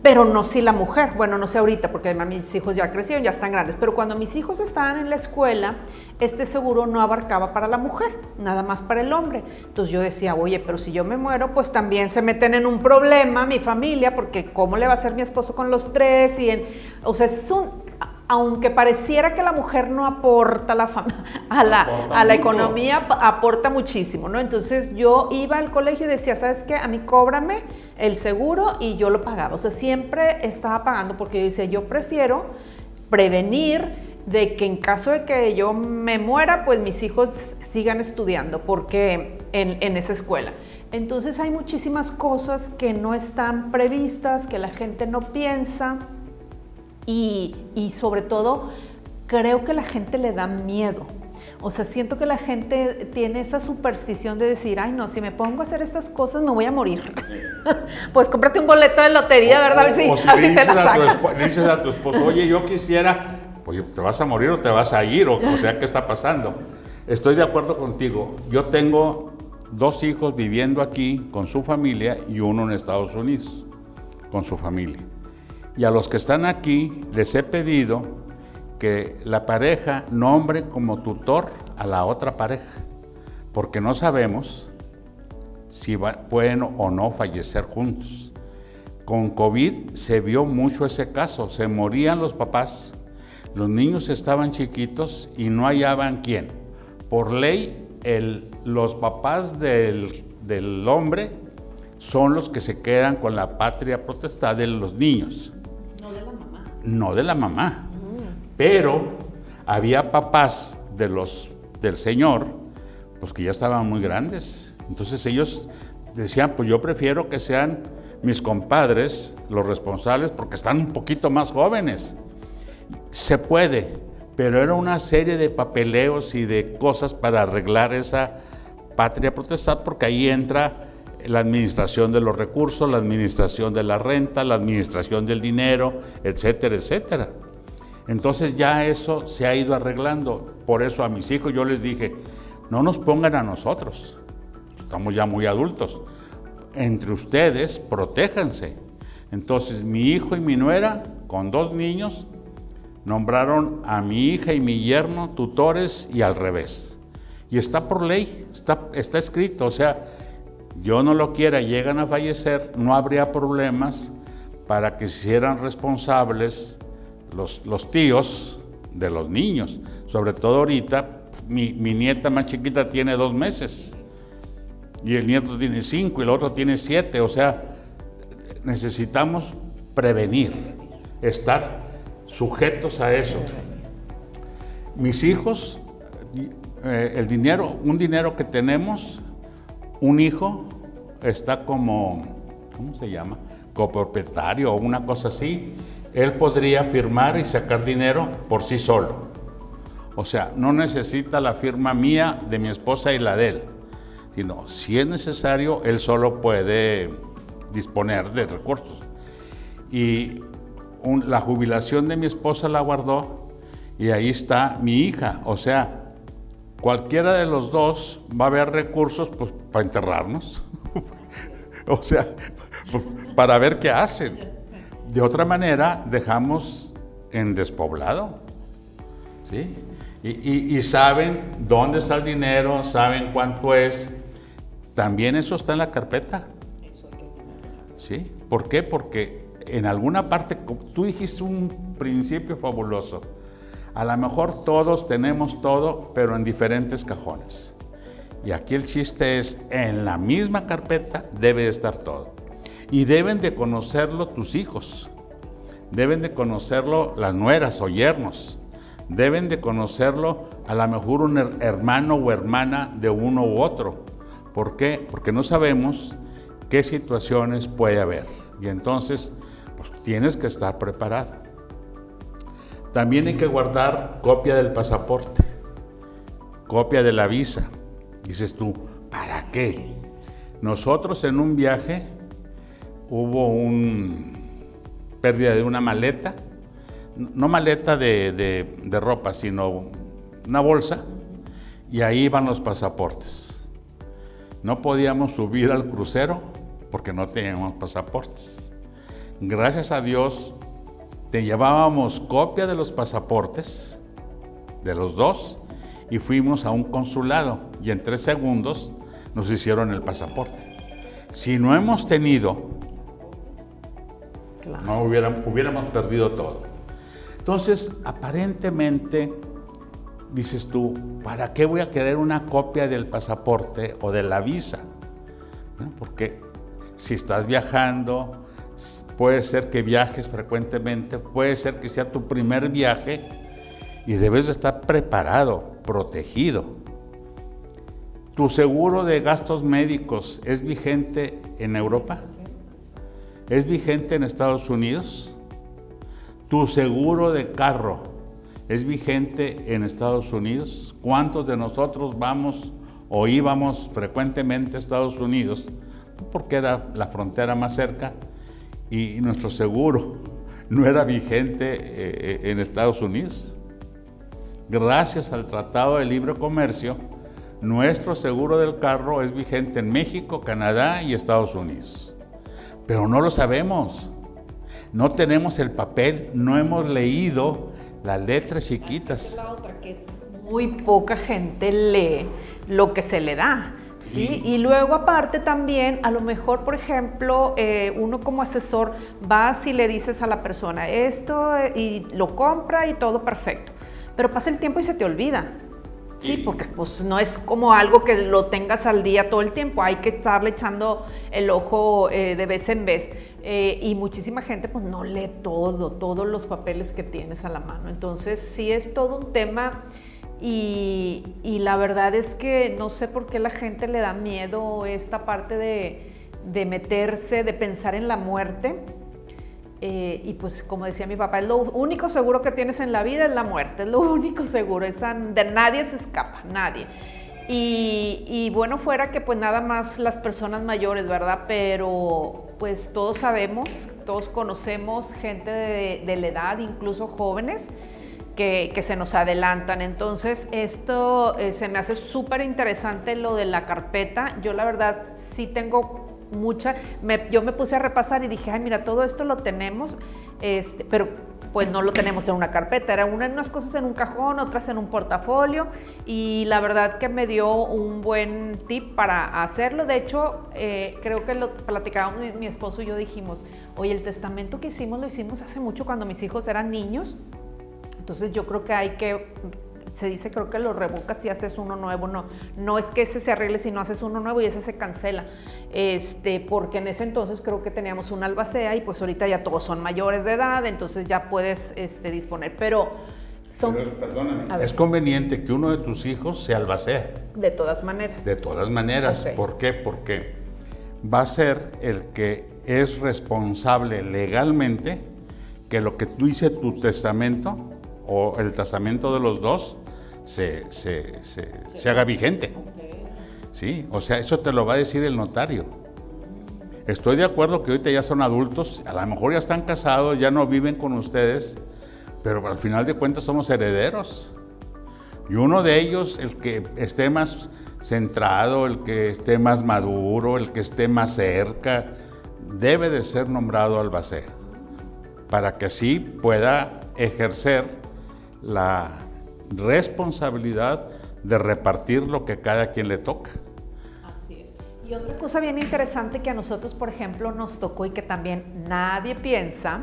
pero no si la mujer. Bueno, no sé ahorita porque además mis hijos ya crecieron, ya están grandes, pero cuando mis hijos estaban en la escuela, este seguro no abarcaba para la mujer, nada más para el hombre. Entonces yo decía, oye, pero si yo me muero, pues también se meten en un problema mi familia, porque ¿cómo le va a hacer mi esposo con los tres? O sea, aunque pareciera que la mujer no aporta a la economía, aporta muchísimo, ¿no? Entonces yo iba al colegio y decía, ¿sabes qué? A mí cóbrame el seguro y yo lo pagaba. O sea, siempre estaba pagando porque yo decía, yo prefiero prevenir de que en caso de que yo me muera, pues mis hijos sigan estudiando porque en esa escuela. Entonces hay muchísimas cosas que no están previstas, que la gente no piensa. Y sobre todo, creo que la gente le da miedo. O sea, siento que la gente tiene esa superstición de decir, ay no, si me pongo a hacer estas cosas me voy a morir. Pues cómprate un boleto de lotería, ¿verdad? A ver si le dices a tu esposo, oye, yo quisiera, oye, ¿te vas a morir o te vas a ir? O sea, ¿qué está pasando? Estoy de acuerdo contigo. Yo tengo 2 hijos viviendo aquí con su familia y uno en Estados Unidos con su familia. Y a los que están aquí les he pedido que la pareja nombre como tutor a la otra pareja, porque no sabemos si pueden o no fallecer juntos. Con COVID se vio mucho ese caso, se morían los papás, los niños estaban chiquitos y no hallaban quién. Por ley, los papás del hombre son los que se quedan con la patria potestad de los niños. No de la mamá, pero había papás del señor, pues que ya estaban muy grandes. Entonces ellos decían, pues yo prefiero que sean mis compadres los responsables porque están un poquito más jóvenes. Se puede, pero era una serie de papeleos y de cosas para arreglar esa patria potestad, porque ahí entra la administración de los recursos, la administración de la renta, la administración del dinero, etcétera, etcétera. Entonces ya eso se ha ido arreglando. Por eso a mis hijos yo les dije, no nos pongan a nosotros, estamos ya muy adultos. Entre ustedes, protéjanse. Entonces mi hijo y mi nuera, con 2 niños, nombraron a mi hija y mi yerno tutores y al revés. Y está por ley, está escrito, o sea, yo no lo quiera, llegan a fallecer, no habría problemas para que se hicieran responsables los tíos de los niños. Sobre todo ahorita, mi nieta más chiquita tiene 2 meses y el nieto tiene 5 y el otro tiene 7. O sea, necesitamos prevenir, estar sujetos a eso. Mis hijos, un dinero que tenemos, un hijo está como, ¿cómo se llama? Copropietario o una cosa así. Él podría firmar y sacar dinero por sí solo. O sea, no necesita la firma mía, de mi esposa y la de él, sino si es necesario, él solo puede disponer de recursos. Y la jubilación de mi esposa la guardó y ahí está mi hija. O sea, cualquiera de los dos va a haber recursos pues, para enterrarnos. O sea, pues, para ver qué hacen. De otra manera, dejamos en despoblado. ¿Sí? Y saben dónde está el dinero, saben cuánto es. También eso está en la carpeta. ¿Sí? ¿Por qué? Porque en alguna parte, tú dijiste un principio fabuloso. A lo mejor todos tenemos todo, pero en diferentes cajones. Y aquí el chiste es, en la misma carpeta debe estar todo. Y deben de conocerlo tus hijos. Deben de conocerlo las nueras o yernos. Deben de conocerlo a lo mejor un hermano o hermana de uno u otro. ¿Por qué? Porque no sabemos qué situaciones puede haber. Y entonces, pues tienes que estar preparado. También hay que guardar copia del pasaporte, copia de la visa. Dices tú, ¿para qué? Nosotros en un viaje hubo pérdida de una maleta, no maleta de ropa, sino una bolsa, y ahí iban los pasaportes. No podíamos subir al crucero porque no teníamos pasaportes. Gracias a Dios, te llevábamos copia de los pasaportes, de los dos, y fuimos a un consulado, y en 3 segundos nos hicieron el pasaporte. Si no hemos tenido, Claro. no hubiéramos perdido todo. Entonces, aparentemente, dices tú, ¿para qué voy a querer una copia del pasaporte o de la visa? Bueno, porque si estás viajando, puede ser que viajes frecuentemente, puede ser que sea tu primer viaje y debes de estar preparado, protegido. ¿Tu seguro de gastos médicos es vigente en Europa? ¿Es vigente en Estados Unidos? ¿Tu seguro de carro es vigente en Estados Unidos? ¿Cuántos de nosotros vamos o íbamos frecuentemente a Estados Unidos? Porque era la frontera más cerca y nuestro seguro no era vigente en Estados Unidos. Gracias al Tratado de Libre Comercio, nuestro seguro del carro es vigente en México, Canadá y Estados Unidos. Pero no lo sabemos. No tenemos el papel, no hemos leído las letras chiquitas. Es la otra, que muy poca gente lee lo que se le da. ¿Sí? Y luego aparte también, a lo mejor, por ejemplo, uno como asesor vas y le dices a la persona esto y lo compra y todo perfecto, pero pasa el tiempo y se te olvida. Sí, porque pues no es como algo que lo tengas al día todo el tiempo, hay que estarle echando el ojo de vez en vez. Y muchísima gente pues no lee todos los papeles que tienes a la mano. Entonces sí es todo un tema y la verdad es que no sé por qué la gente le da miedo esta parte de meterse, de pensar en la muerte. Y pues como decía mi papá, es lo único seguro que tienes en la vida es la muerte, es lo único seguro, de nadie se escapa, nadie. Y bueno, fuera que pues nada más las personas mayores, ¿verdad? Pero pues todos sabemos, todos conocemos gente de la edad, incluso jóvenes, que se nos adelantan. Entonces esto se me hace súper interesante lo de la carpeta. Yo la verdad sí tengo yo me puse a repasar y dije, ay, mira, todo esto lo tenemos, pero pues no lo tenemos en una carpeta, era unas cosas en un cajón, otras en un portafolio, y la verdad que me dio un buen tip para hacerlo. De hecho, creo que lo platicábamos mi esposo y yo, dijimos, oye, el testamento que hicimos, lo hicimos hace mucho cuando mis hijos eran niños, entonces yo creo que se dice, creo que lo revocas si haces uno nuevo, no es que ese se arregle si no haces uno nuevo y ese se cancela, porque en ese entonces creo que teníamos una albacea y pues ahorita ya todos son mayores de edad, entonces ya puedes disponer, pero perdóname, es conveniente que uno de tus hijos se albacea. De todas maneras. De todas maneras, okay. ¿Por qué? Porque va a ser el que es responsable legalmente que lo que tú dices tu testamento o el testamento de los dos se haga vigente. Okay. Sí, o sea, eso te lo va a decir el notario. Estoy de acuerdo que ahorita ya son adultos, a lo mejor ya están casados, ya no viven con ustedes, pero al final de cuentas somos herederos. Y uno de ellos, el que esté más centrado, el que esté más maduro, el que esté más cerca, debe de ser nombrado albacea, para que así pueda ejercer la responsabilidad de repartir lo que cada quien le toca. Así es. Y otra cosa bien interesante que a nosotros, por ejemplo, nos tocó y que también nadie piensa,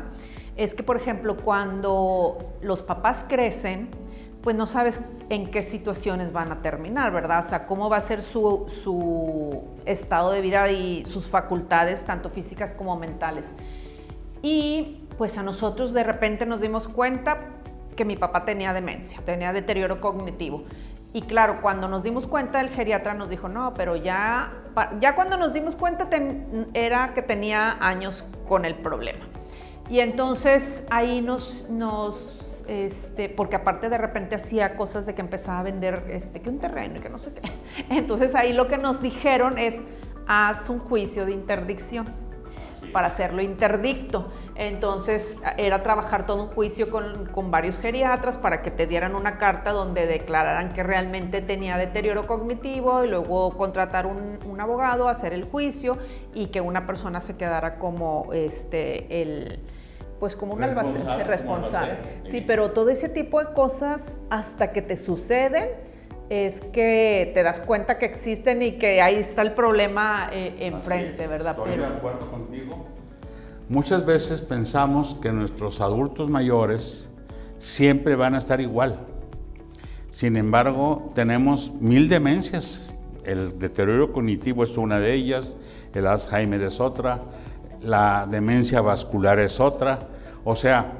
es que, por ejemplo, cuando los papás crecen, pues no sabes en qué situaciones van a terminar, ¿verdad? O sea, cómo va a ser su estado de vida y sus facultades, tanto físicas como mentales. Y pues a nosotros de repente nos dimos cuenta que mi papá tenía demencia, tenía deterioro cognitivo. Y claro, cuando nos dimos cuenta, el geriatra nos dijo, no, pero ya cuando nos dimos cuenta era que tenía años con el problema. Y entonces ahí porque aparte de repente hacía cosas de que empezaba a vender que un terreno y que no sé qué. Entonces ahí lo que nos dijeron es, haz un juicio de interdicción. para hacerlo interdicto. Entonces era trabajar todo un juicio con varios geriatras para que te dieran una carta donde declararan que realmente tenía deterioro cognitivo y luego contratar un abogado, hacer el juicio y que una persona se quedara como pues como un albacete responsable. Sí, pero todo ese tipo de cosas hasta que te suceden es que te das cuenta que existen y que ahí está el problema enfrente, ¿verdad? Estoy de acuerdo contigo. Muchas veces pensamos que nuestros adultos mayores siempre van a estar igual. Sin embargo, tenemos 1000 demencias. El deterioro cognitivo es una de ellas, el Alzheimer es otra, la demencia vascular es otra. O sea,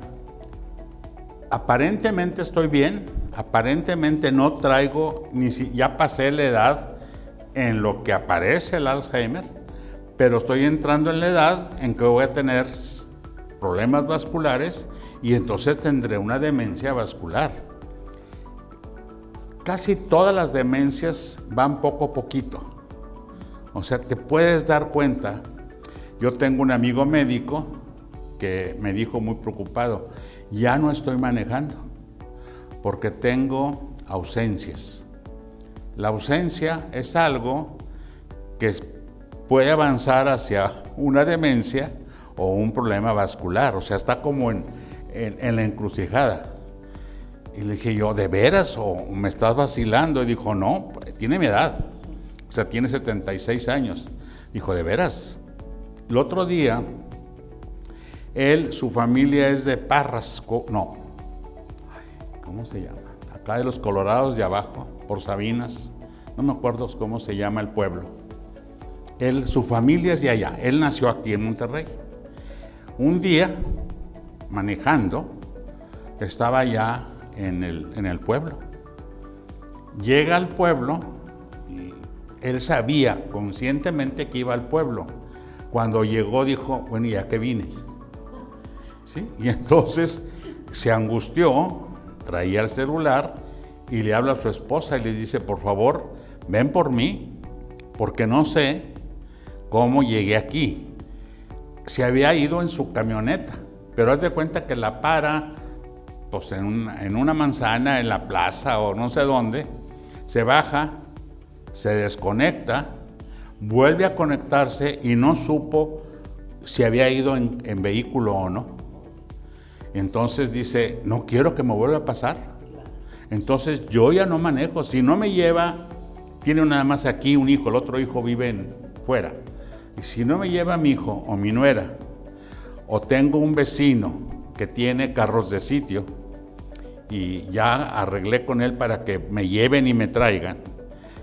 aparentemente estoy bien, aparentemente no traigo, ya pasé la edad en lo que aparece el Alzheimer, pero estoy entrando en la edad en que voy a tener problemas vasculares y entonces tendré una demencia vascular. Casi todas las demencias van poco a poquito. O sea, te puedes dar cuenta. Yo tengo un amigo médico que me dijo muy preocupado, ya no estoy manejando porque tengo ausencias. La ausencia es algo que puede avanzar hacia una demencia o un problema vascular, o sea, está como en la encrucijada. Y le dije yo, ¿de veras o me estás vacilando? Y dijo, no, tiene mi edad, o sea, tiene 76 años. Dijo, ¿de veras? El otro día, su familia es de Parras, ¿cómo se llama? Acá de los Colorados de abajo, por Sabinas, no me acuerdo cómo se llama el pueblo. Su familia es de allá, él nació aquí en Monterrey. Un día, manejando, estaba allá en el pueblo. Llega al pueblo y él sabía conscientemente que iba al pueblo. Cuando llegó dijo, bueno, ¿ya qué vine? ¿Sí? Y entonces se angustió, traía el celular y le habla a su esposa y le dice, por favor, ven por mí, porque no sé cómo llegué aquí. Se había ido en su camioneta, pero haz de cuenta que la para pues en una manzana, en la plaza o no sé dónde, se baja, se desconecta, vuelve a conectarse y no supo si había ido en vehículo o no. Entonces dice, no quiero que me vuelva a pasar. Entonces yo ya no manejo, si no me lleva, tiene nada más aquí un hijo, el otro hijo vive fuera. Y si no me lleva mi hijo o mi nuera, o tengo un vecino que tiene carros de sitio y ya arreglé con él para que me lleven y me traigan.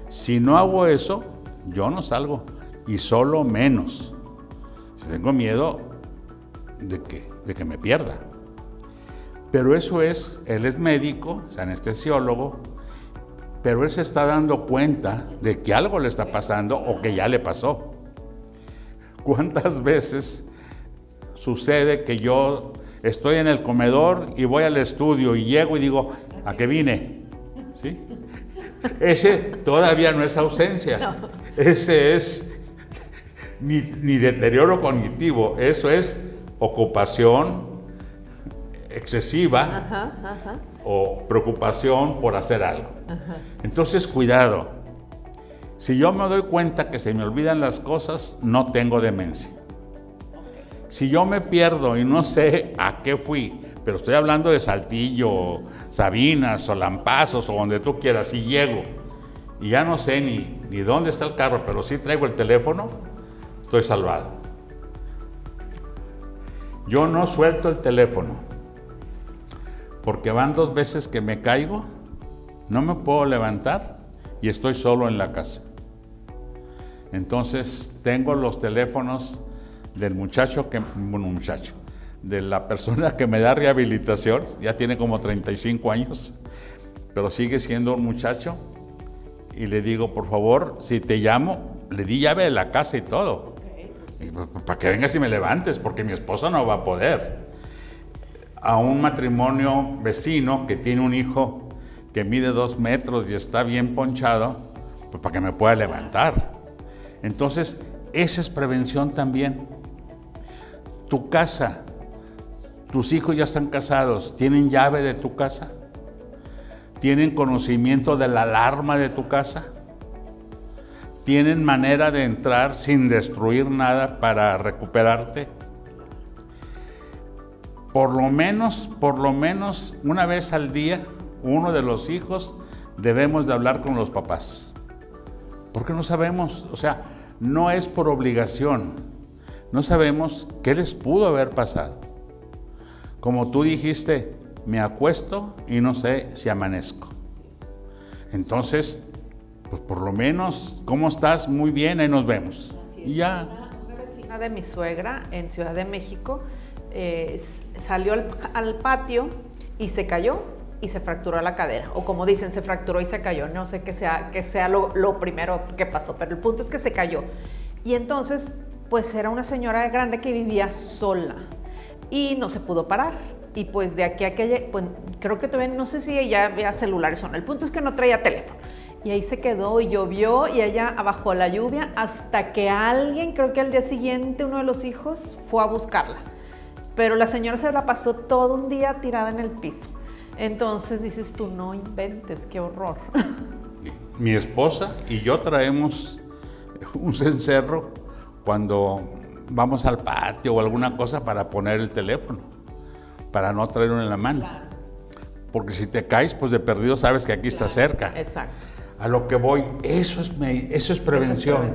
Si no hago eso, yo no salgo y solo menos. Si tengo miedo de que me pierda. Pero eso él es médico, es anestesiólogo, pero él se está dando cuenta de que algo le está pasando o que ya le pasó. ¿Cuántas veces sucede que yo estoy en el comedor y voy al estudio y llego y digo, ¿a qué vine? ¿Sí? Ese todavía no es ausencia. No. Ese es ni deterioro cognitivo, eso es ocupación excesiva o preocupación por hacer algo. Entonces, cuidado. Si yo me doy cuenta que se me olvidan las cosas, no tengo demencia. Si yo me pierdo y no sé a qué fui, pero estoy hablando de Saltillo, Sabinas o Lampazos o donde tú quieras, y llego y ya no sé ni dónde está el carro, pero sí traigo el teléfono, estoy salvado. Yo no suelto el teléfono porque van 2 veces que me caigo, no me puedo levantar y estoy solo en la casa. Entonces tengo los teléfonos del de la persona que me da rehabilitación, ya tiene como 35 años, pero sigue siendo un muchacho, y le digo, por favor, si te llamo, le di llave de la casa y todo, para que vengas y me levantes, porque mi esposa no va a poder. A un matrimonio vecino que tiene un hijo que mide 2 metros y está bien ponchado, pues para que me pueda levantar. Entonces, esa es prevención también. Tu casa, tus hijos ya están casados, ¿tienen llave de tu casa? ¿Tienen conocimiento de la alarma de tu casa? ¿Tienen manera de entrar sin destruir nada para recuperarte? Por lo menos, una vez al día, uno de los hijos debemos de hablar con los papás. Porque no sabemos, o sea, no es por obligación. No sabemos qué les pudo haber pasado. Como tú dijiste, me acuesto y no sé si amanezco. Entonces, pues por lo menos, ¿cómo estás? Muy bien, ahí nos vemos. Y ya. Una vecina de mi suegra en Ciudad de México salió al patio y se cayó y se fracturó la cadera. O como dicen, se fracturó y se cayó. No sé qué sea lo primero que pasó, pero el punto es que se cayó. Y entonces, pues era una señora grande que vivía sola y no se pudo parar. Y pues de aquí a aquella, pues creo que todavía no sé si ella había celulares o no. El punto es que no traía teléfono. Y ahí se quedó y llovió y ella bajó la lluvia hasta que alguien, creo que al día siguiente uno de los hijos fue a buscarla. Pero la señora se la pasó todo un día tirada en el piso. Entonces dices tú, no inventes, qué horror. Mi esposa y yo traemos un cencerro cuando vamos al patio o alguna cosa para poner el teléfono, para no traerlo en la mano. Claro. Porque si te caes, pues de perdido sabes que aquí está cerca. Exacto. A lo que voy, eso es prevención.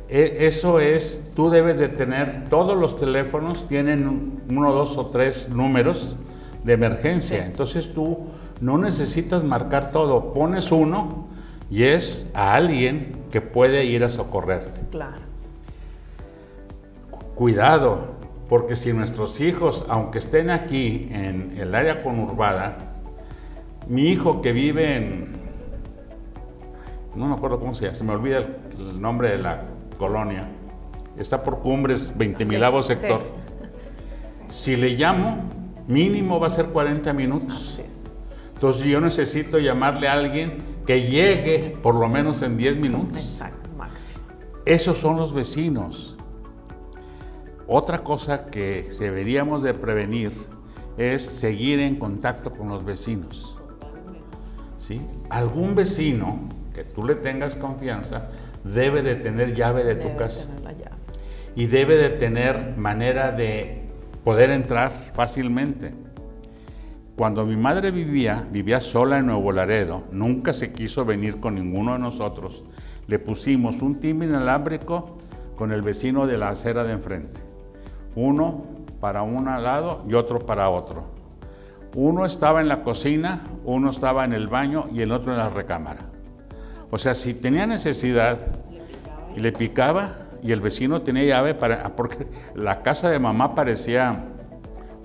Eso es, tú debes de tener, todos los teléfonos tienen 1, 2 o 3 números de emergencia. Sí. Entonces tú no necesitas marcar todo, pones uno y es a alguien que puede ir a socorrerte. Claro. Cuidado, porque si nuestros hijos, aunque estén aquí en el área conurbada, mi hijo que vive en, no me acuerdo cómo se llama, se me olvida el nombre de la colonia, está por Cumbres, 20,000avo sector. Sí. Si le llamo, mínimo va a ser 40 minutos. Entonces yo necesito llamarle a alguien que llegue por lo menos en 10 minutos. Exacto, máximo. Esos son los vecinos. Otra cosa que deberíamos de prevenir es seguir en contacto con los vecinos. ¿Sí? Algún vecino que tú le tengas confianza debe de tener llave de tu casa. Y debe de tener manera de poder entrar fácilmente. Cuando mi madre vivía sola en Nuevo Laredo, nunca se quiso venir con ninguno de nosotros. Le pusimos un timbre inalámbrico con el vecino de la acera de enfrente. Uno para un lado y otro para otro. Uno estaba en la cocina, uno estaba en el baño y el otro en la recámara. O sea, si tenía necesidad y le picaba y el vecino tenía llave porque la casa de mamá parecía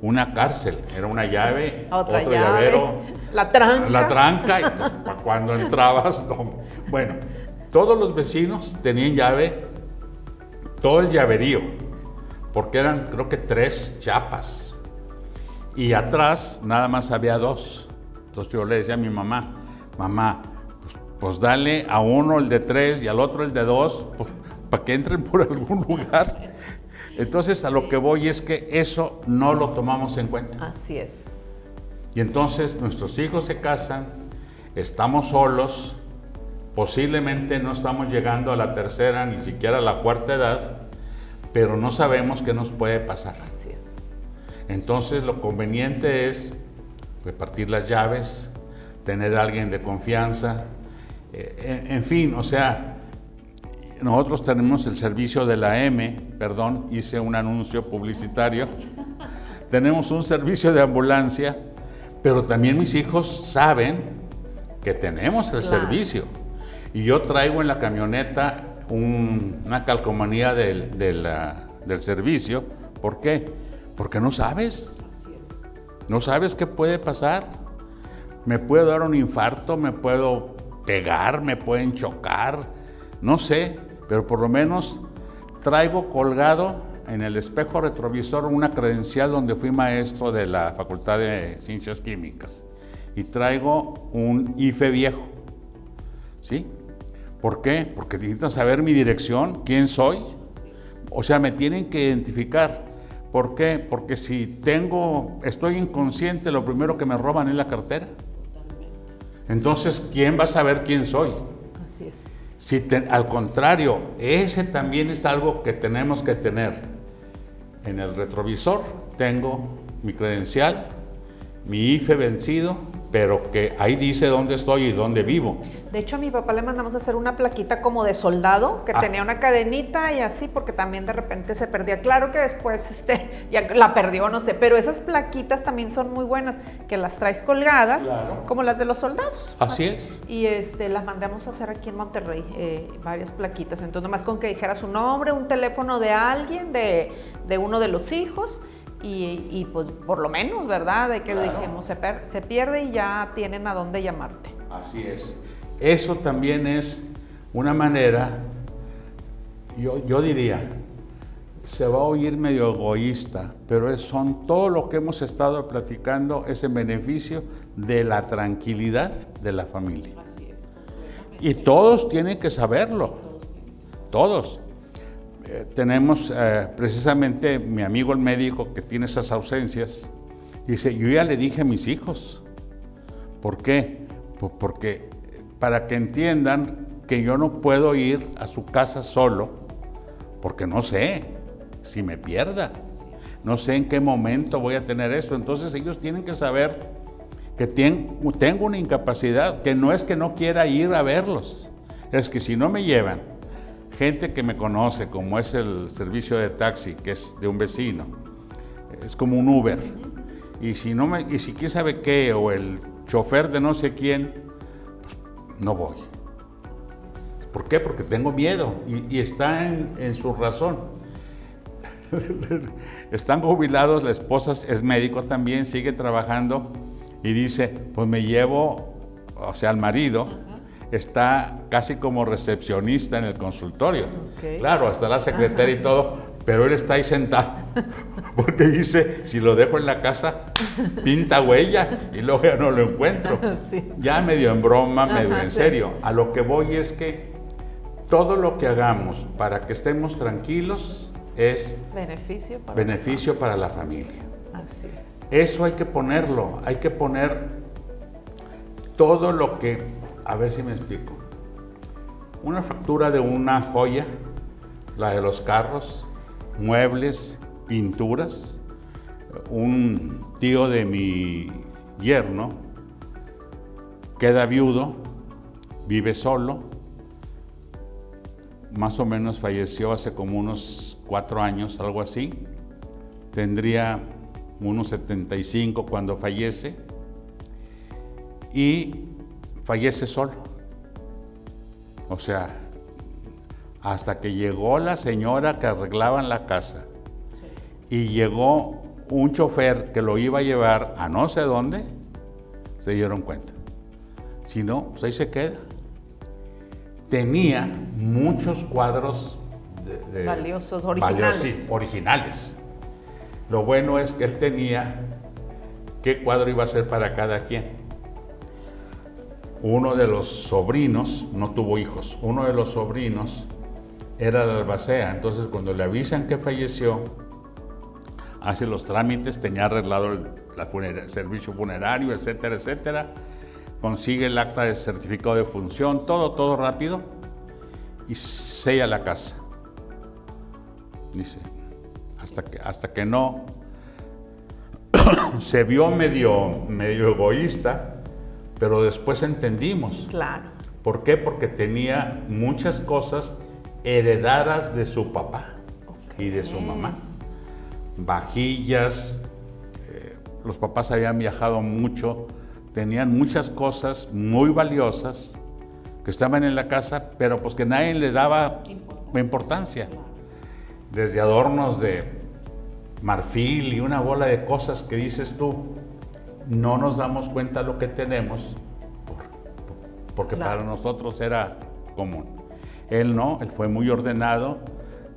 una cárcel, era una llave, otro llave, llavero, la tranca, y entonces, cuando entrabas, no. Bueno, todos los vecinos tenían llave, todo el llaverío, porque eran creo que 3 chapas, y atrás nada más había 2. Entonces yo le decía a mi mamá, pues dale a uno el de 3 y al otro el de 2, para que entren por algún lugar. Entonces a lo que voy es que eso no lo tomamos en cuenta. Así es. Y entonces nuestros hijos se casan, estamos solos, posiblemente no estamos llegando a la 3ª, ni siquiera a la 4ª edad, pero no sabemos qué nos puede pasar. Así es. Entonces lo conveniente es repartir las llaves, tener a alguien de confianza, en fin, o sea, nosotros tenemos el servicio de la hice un anuncio publicitario, tenemos un servicio de ambulancia, pero también mis hijos saben que tenemos el servicio. Y yo traigo en la camioneta una calcomanía del servicio. ¿Por qué? Porque no sabes. Así es. No sabes qué puede pasar. Me puede dar un infarto, me puedo pegar, me pueden chocar, no sé, pero por lo menos traigo colgado en el espejo retrovisor una credencial donde fui maestro de la Facultad de Ciencias Químicas y traigo un IFE viejo, ¿sí? ¿Por qué? Porque necesitan saber mi dirección, quién soy, o sea, me tienen que identificar. ¿Por qué? Porque si estoy inconsciente, lo primero que me roban es la cartera. Entonces, ¿quién va a saber quién soy? Así es. Al contrario, ese también es algo que tenemos que tener. En el retrovisor tengo mi credencial, mi IFE vencido, pero que ahí dice dónde estoy y dónde vivo. De hecho, a mi papá le mandamos a hacer una plaquita como de soldado, que tenía una cadenita y así, porque también de repente se perdía. Claro que después ya la perdió, no sé, pero esas plaquitas también son muy buenas, que las traes colgadas, claro, como las de los soldados. Así es. Y las mandamos a hacer aquí en Monterrey, varias plaquitas. Entonces, nomás con que dijera su nombre, un teléfono de alguien, de uno de los hijos, y pues por lo menos, ¿verdad? De que claro, dijimos, se pierde y ya tienen a dónde llamarte. Así es. Eso también es una manera, yo diría, se va a oír medio egoísta, pero son todo lo que hemos estado platicando es en beneficio de la tranquilidad de la familia. Así es. Y todos tienen que saberlo, todos. Tenemos precisamente mi amigo el médico que tiene esas ausencias, dice, yo ya le dije a mis hijos. ¿Por qué? Pues porque para que entiendan que yo no puedo ir a su casa solo, porque no sé si me pierda, no sé en qué momento voy a tener eso. Entonces ellos tienen que saber que tengo una incapacidad, que no es que no quiera ir a verlos, es que si no me llevan, gente que me conoce, como es el servicio de taxi, que es de un vecino, es como un Uber, y si quién sabe qué, o el chofer de no sé quién, pues no voy. ¿Por qué? Porque tengo miedo, y está en su razón. Están jubilados, la esposa es médico también, sigue trabajando, y dice, pues me llevo, o sea, al marido, está casi como recepcionista en el consultorio. Okay. Claro, hasta la secretaria y todo, pero él está ahí sentado, porque dice, si lo dejo en la casa, pinta huella y luego ya no lo encuentro. Sí. Ya medio en broma, medio en serio. A lo que voy es que todo lo que hagamos para que estemos tranquilos es beneficio para la familia. Así es. Eso hay que ponerlo, hay que poner todo lo que... A ver si me explico. Una factura de una joya, la de los carros, muebles, pinturas. Un tío de mi yerno queda viudo, vive solo, más o menos falleció hace como unos 4 años, algo así. Tendría unos 75 cuando fallece. Y fallece solo. O sea, hasta que llegó la señora que arreglaba en la casa y llegó un chofer que lo iba a llevar a no sé dónde, se dieron cuenta. Si no, pues ahí se queda. Tenía muchos cuadros valiosos, originales. Sí, originales. Lo bueno es que él tenía qué cuadro iba a ser para cada quien. Uno de los sobrinos, no tuvo hijos, uno de los sobrinos era el albacea, entonces cuando le avisan que falleció, hace los trámites, tenía arreglado el servicio funerario, etcétera, etcétera, consigue el acta de certificado de función, todo rápido, y sella la casa. Dice, hasta que no, se vio medio egoísta, pero después entendimos. Claro. ¿Por qué? Porque tenía muchas cosas heredadas de su papá y de su mamá. Vajillas, los papás habían viajado mucho, tenían muchas cosas muy valiosas que estaban en la casa, pero pues que nadie le daba importancia. Desde adornos de marfil y una bola de cosas que dices tú, no nos damos cuenta de lo que tenemos porque claro, para nosotros era común. Él no, él fue muy ordenado,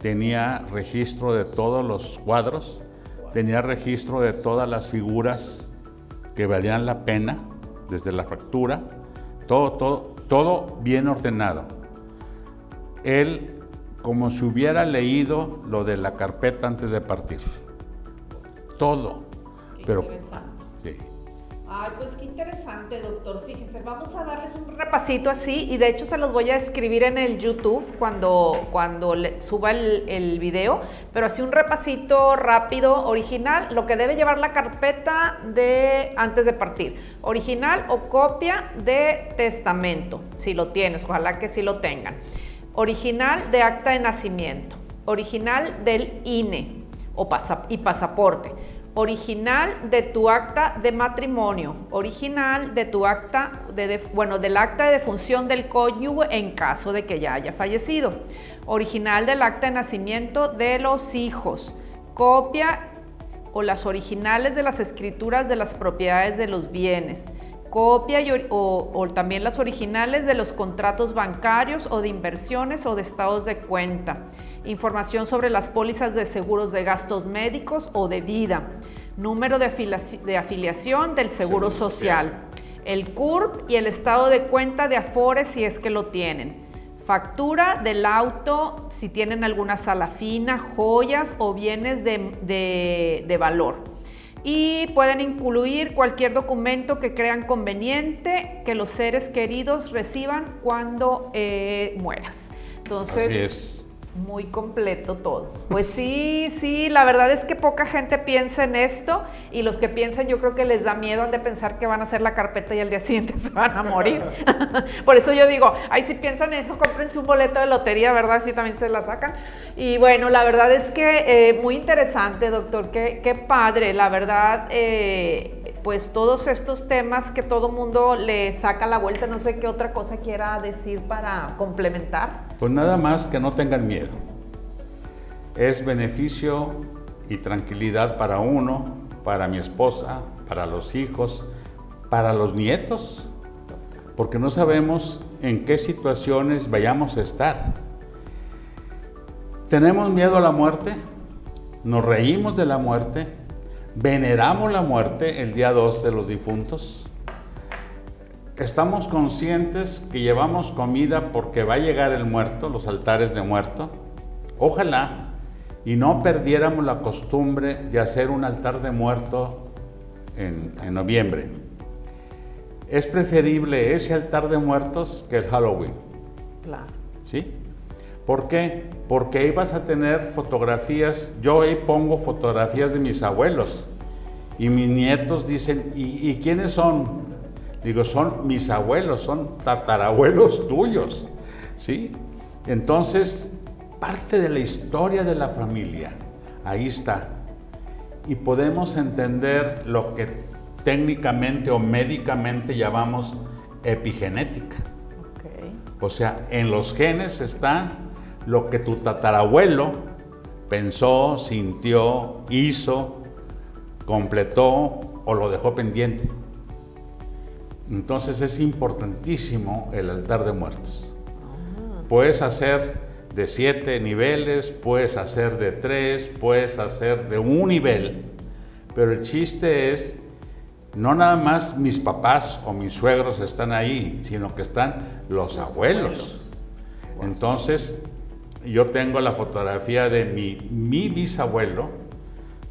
tenía registro de todos los cuadros, tenía registro de todas las figuras que valían la pena, desde la factura, todo bien ordenado. Él, como si hubiera leído lo de la carpeta antes de partir. todo. Pero, Interesante. sí. Ay, pues qué interesante, doctor. Fíjese, vamos a darles un repasito así y de hecho se los voy a escribir en el YouTube cuando suba el video, pero así un repasito rápido, original, lo que debe llevar la carpeta antes de partir. Original o copia de testamento, si lo tienes, ojalá que sí lo tengan. Original de acta de nacimiento. Original del INE y pasaporte. Original de tu acta de matrimonio, original de tu acta del acta de defunción del cónyuge en caso de que ya haya fallecido, original del acta de nacimiento de los hijos, copia o las originales de las escrituras de las propiedades de los bienes, copia o también las originales de los contratos bancarios o de inversiones o de estados de cuenta. Información sobre las pólizas de seguros de gastos médicos o de vida, número de afiliación del seguro social, el CURP y el estado de cuenta de Afore si es que lo tienen, factura del auto si tienen alguna sala fina, joyas o bienes de valor. Y pueden incluir cualquier documento que crean conveniente que los seres queridos reciban cuando mueras. Entonces, así es. Muy completo todo. Pues sí, la verdad es que poca gente piensa en esto y los que piensan yo creo que les da miedo al de pensar que van a hacer la carpeta y al día siguiente se van a morir. Por eso yo digo, ay, si piensan en eso, cómprense un boleto de lotería, ¿verdad? Así también se la sacan. Y bueno, la verdad es que muy interesante, doctor, qué padre, la verdad, pues todos estos temas que todo mundo le saca la vuelta, no sé qué otra cosa quiera decir para complementar. Pues nada más que no tengan miedo. Es beneficio y tranquilidad para uno, para mi esposa, para los hijos, para los nietos, porque no sabemos en qué situaciones vayamos a estar. ¿Tenemos miedo a la muerte? ¿Nos reímos de la muerte? ¿Veneramos la muerte el día 2 de los difuntos? ¿Estamos conscientes que llevamos comida porque va a llegar el muerto, los altares de muerto? Ojalá y no perdiéramos la costumbre de hacer un altar de muerto en noviembre. Es preferible ese altar de muertos que el Halloween. Claro. ¿Sí? ¿Por qué? Porque ahí vas a tener fotografías. Yo ahí pongo fotografías de mis abuelos y mis nietos dicen, ¿y quiénes son? Digo, son mis abuelos, son tatarabuelos tuyos, ¿sí? Entonces, parte de la historia de la familia, ahí está. Y podemos entender lo que técnicamente o médicamente llamamos epigenética. Okay. O sea, en los genes está lo que tu tatarabuelo pensó, sintió, hizo, completó o lo dejó pendiente. Entonces es importantísimo el altar de muertos. Puedes hacer de 7 niveles, puedes hacer de 3, puedes hacer de 1 nivel, pero el chiste es, no nada más mis papás o mis suegros están ahí, sino que están los abuelos. Wow. Entonces, yo tengo la fotografía de mi bisabuelo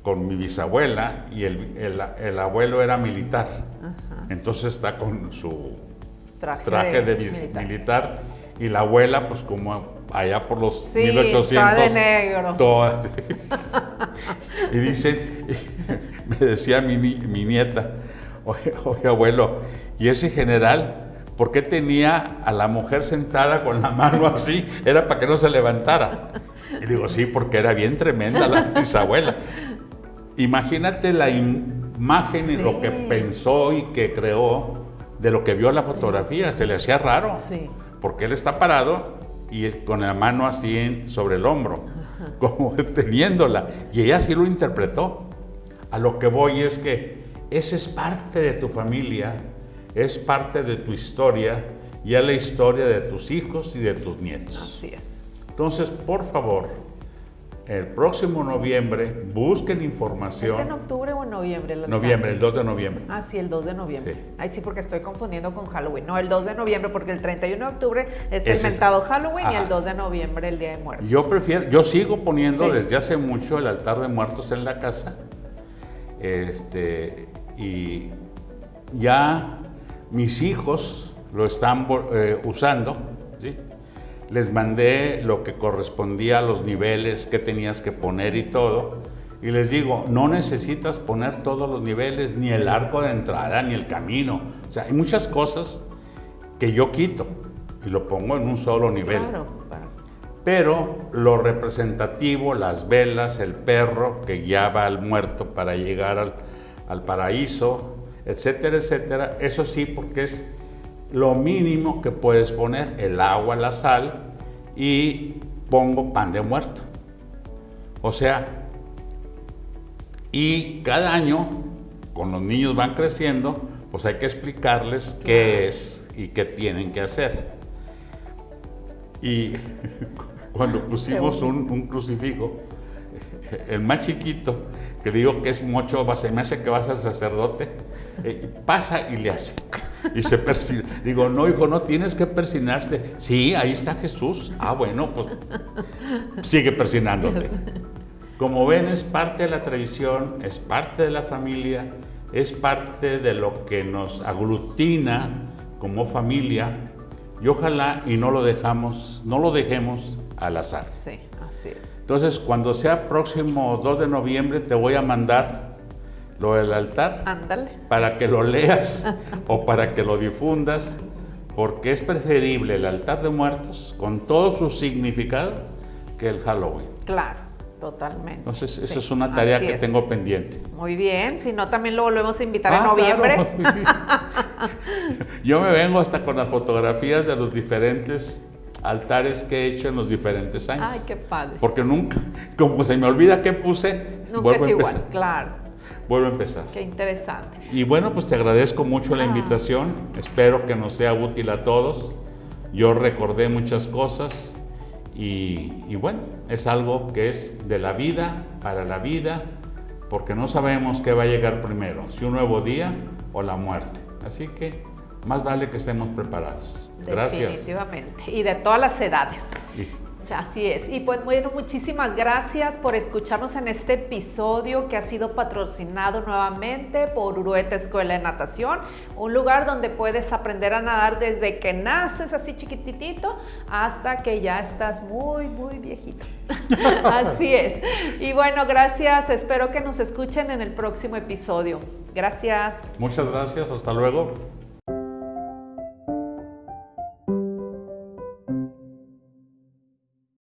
con mi bisabuela y el abuelo era militar. Ajá. Entonces está con su traje de militar y la abuela pues como allá por los 1800. Toda de negro. Toda. Y dicen, me decía mi nieta, oye abuelo, ¿y ese general por qué tenía a la mujer sentada con la mano así? Era para que no se levantara. Y digo, sí, porque era bien tremenda la bisabuela. Imagínate la imagen y lo que pensó y que creó de lo que vio en la fotografía. Se le hacía raro, porque él está parado y con la mano así sobre el hombro, como teniéndola. Y ella sí lo interpretó. A lo que voy es que esa es parte de tu familia, es parte de tu historia y es la historia de tus hijos y de tus nietos. Así es. Entonces, por favor, el próximo noviembre, busquen información. ¿Es en octubre o en noviembre? Noviembre, el 2 de noviembre. Ah, sí, el 2 de noviembre. Sí. Ay, sí, porque estoy confundiendo con Halloween. No, el 2 de noviembre, porque el 31 de octubre es el mentado Halloween y el 2 de noviembre el Día de Muertos. Yo sigo poniendo desde hace mucho el altar de muertos en la casa Y ya mis hijos lo están usando, ¿sí? Les mandé lo que correspondía a los niveles que tenías que poner y todo. Y les digo, no necesitas poner todos los niveles, ni el arco de entrada, ni el camino. O sea, hay muchas cosas que yo quito y lo pongo en un solo nivel. Claro, claro. Pero lo representativo, las velas, el perro que guiaba al muerto para llegar al paraíso, etcétera, etcétera, eso sí, porque es lo mínimo que puedes poner, el agua, la sal, y pongo pan de muerto. O sea, y cada año, con los niños van creciendo, pues hay que explicarles qué es y qué tienen que hacer. Y cuando pusimos un crucifijo, el más chiquito, que le digo que es mocho, se me hace que va a ser sacerdote, pasa y le hace. Y se persina. Digo, no, hijo, no tienes que persinarte. Sí, ahí está Jesús. Ah, bueno, pues sigue persinándote. Como ven, es parte de la tradición, es parte de la familia, es parte de lo que nos aglutina como familia. Y ojalá y no lo dejemos al azar. Sí, así es. Entonces, cuando sea próximo 2 de noviembre, te voy a mandar lo del altar. Ándale. Para que lo leas o para que lo difundas, porque es preferible el altar de muertos con todo su significado que el Halloween. Claro, totalmente. Entonces, esa es una tarea que tengo pendiente. Muy bien, si no, también lo volvemos a invitar en noviembre. Claro. Yo me vengo hasta con las fotografías de los diferentes altares que he hecho en los diferentes años. Ay, qué padre. Porque nunca, como se me olvida qué puse, Nunca vuelvo es a igual, empezar. claro. Vuelvo a empezar. Qué interesante. Y bueno, pues te agradezco mucho la invitación. Espero que nos sea útil a todos. Yo recordé muchas cosas y bueno, es algo que es de la vida, para la vida, porque no sabemos qué va a llegar primero, si un nuevo día o la muerte. Así que más vale que estemos preparados. Gracias. Definitivamente. Y de todas las edades. Y, O sea, así es. Y pues bueno, muchísimas gracias por escucharnos en este episodio que ha sido patrocinado nuevamente por Urueta Escuela de Natación, un lugar donde puedes aprender a nadar desde que naces así chiquititito hasta que ya estás muy, muy viejito. Así es. Y bueno, gracias. Espero que nos escuchen en el próximo episodio. Gracias. muchas gracias. Hasta luego.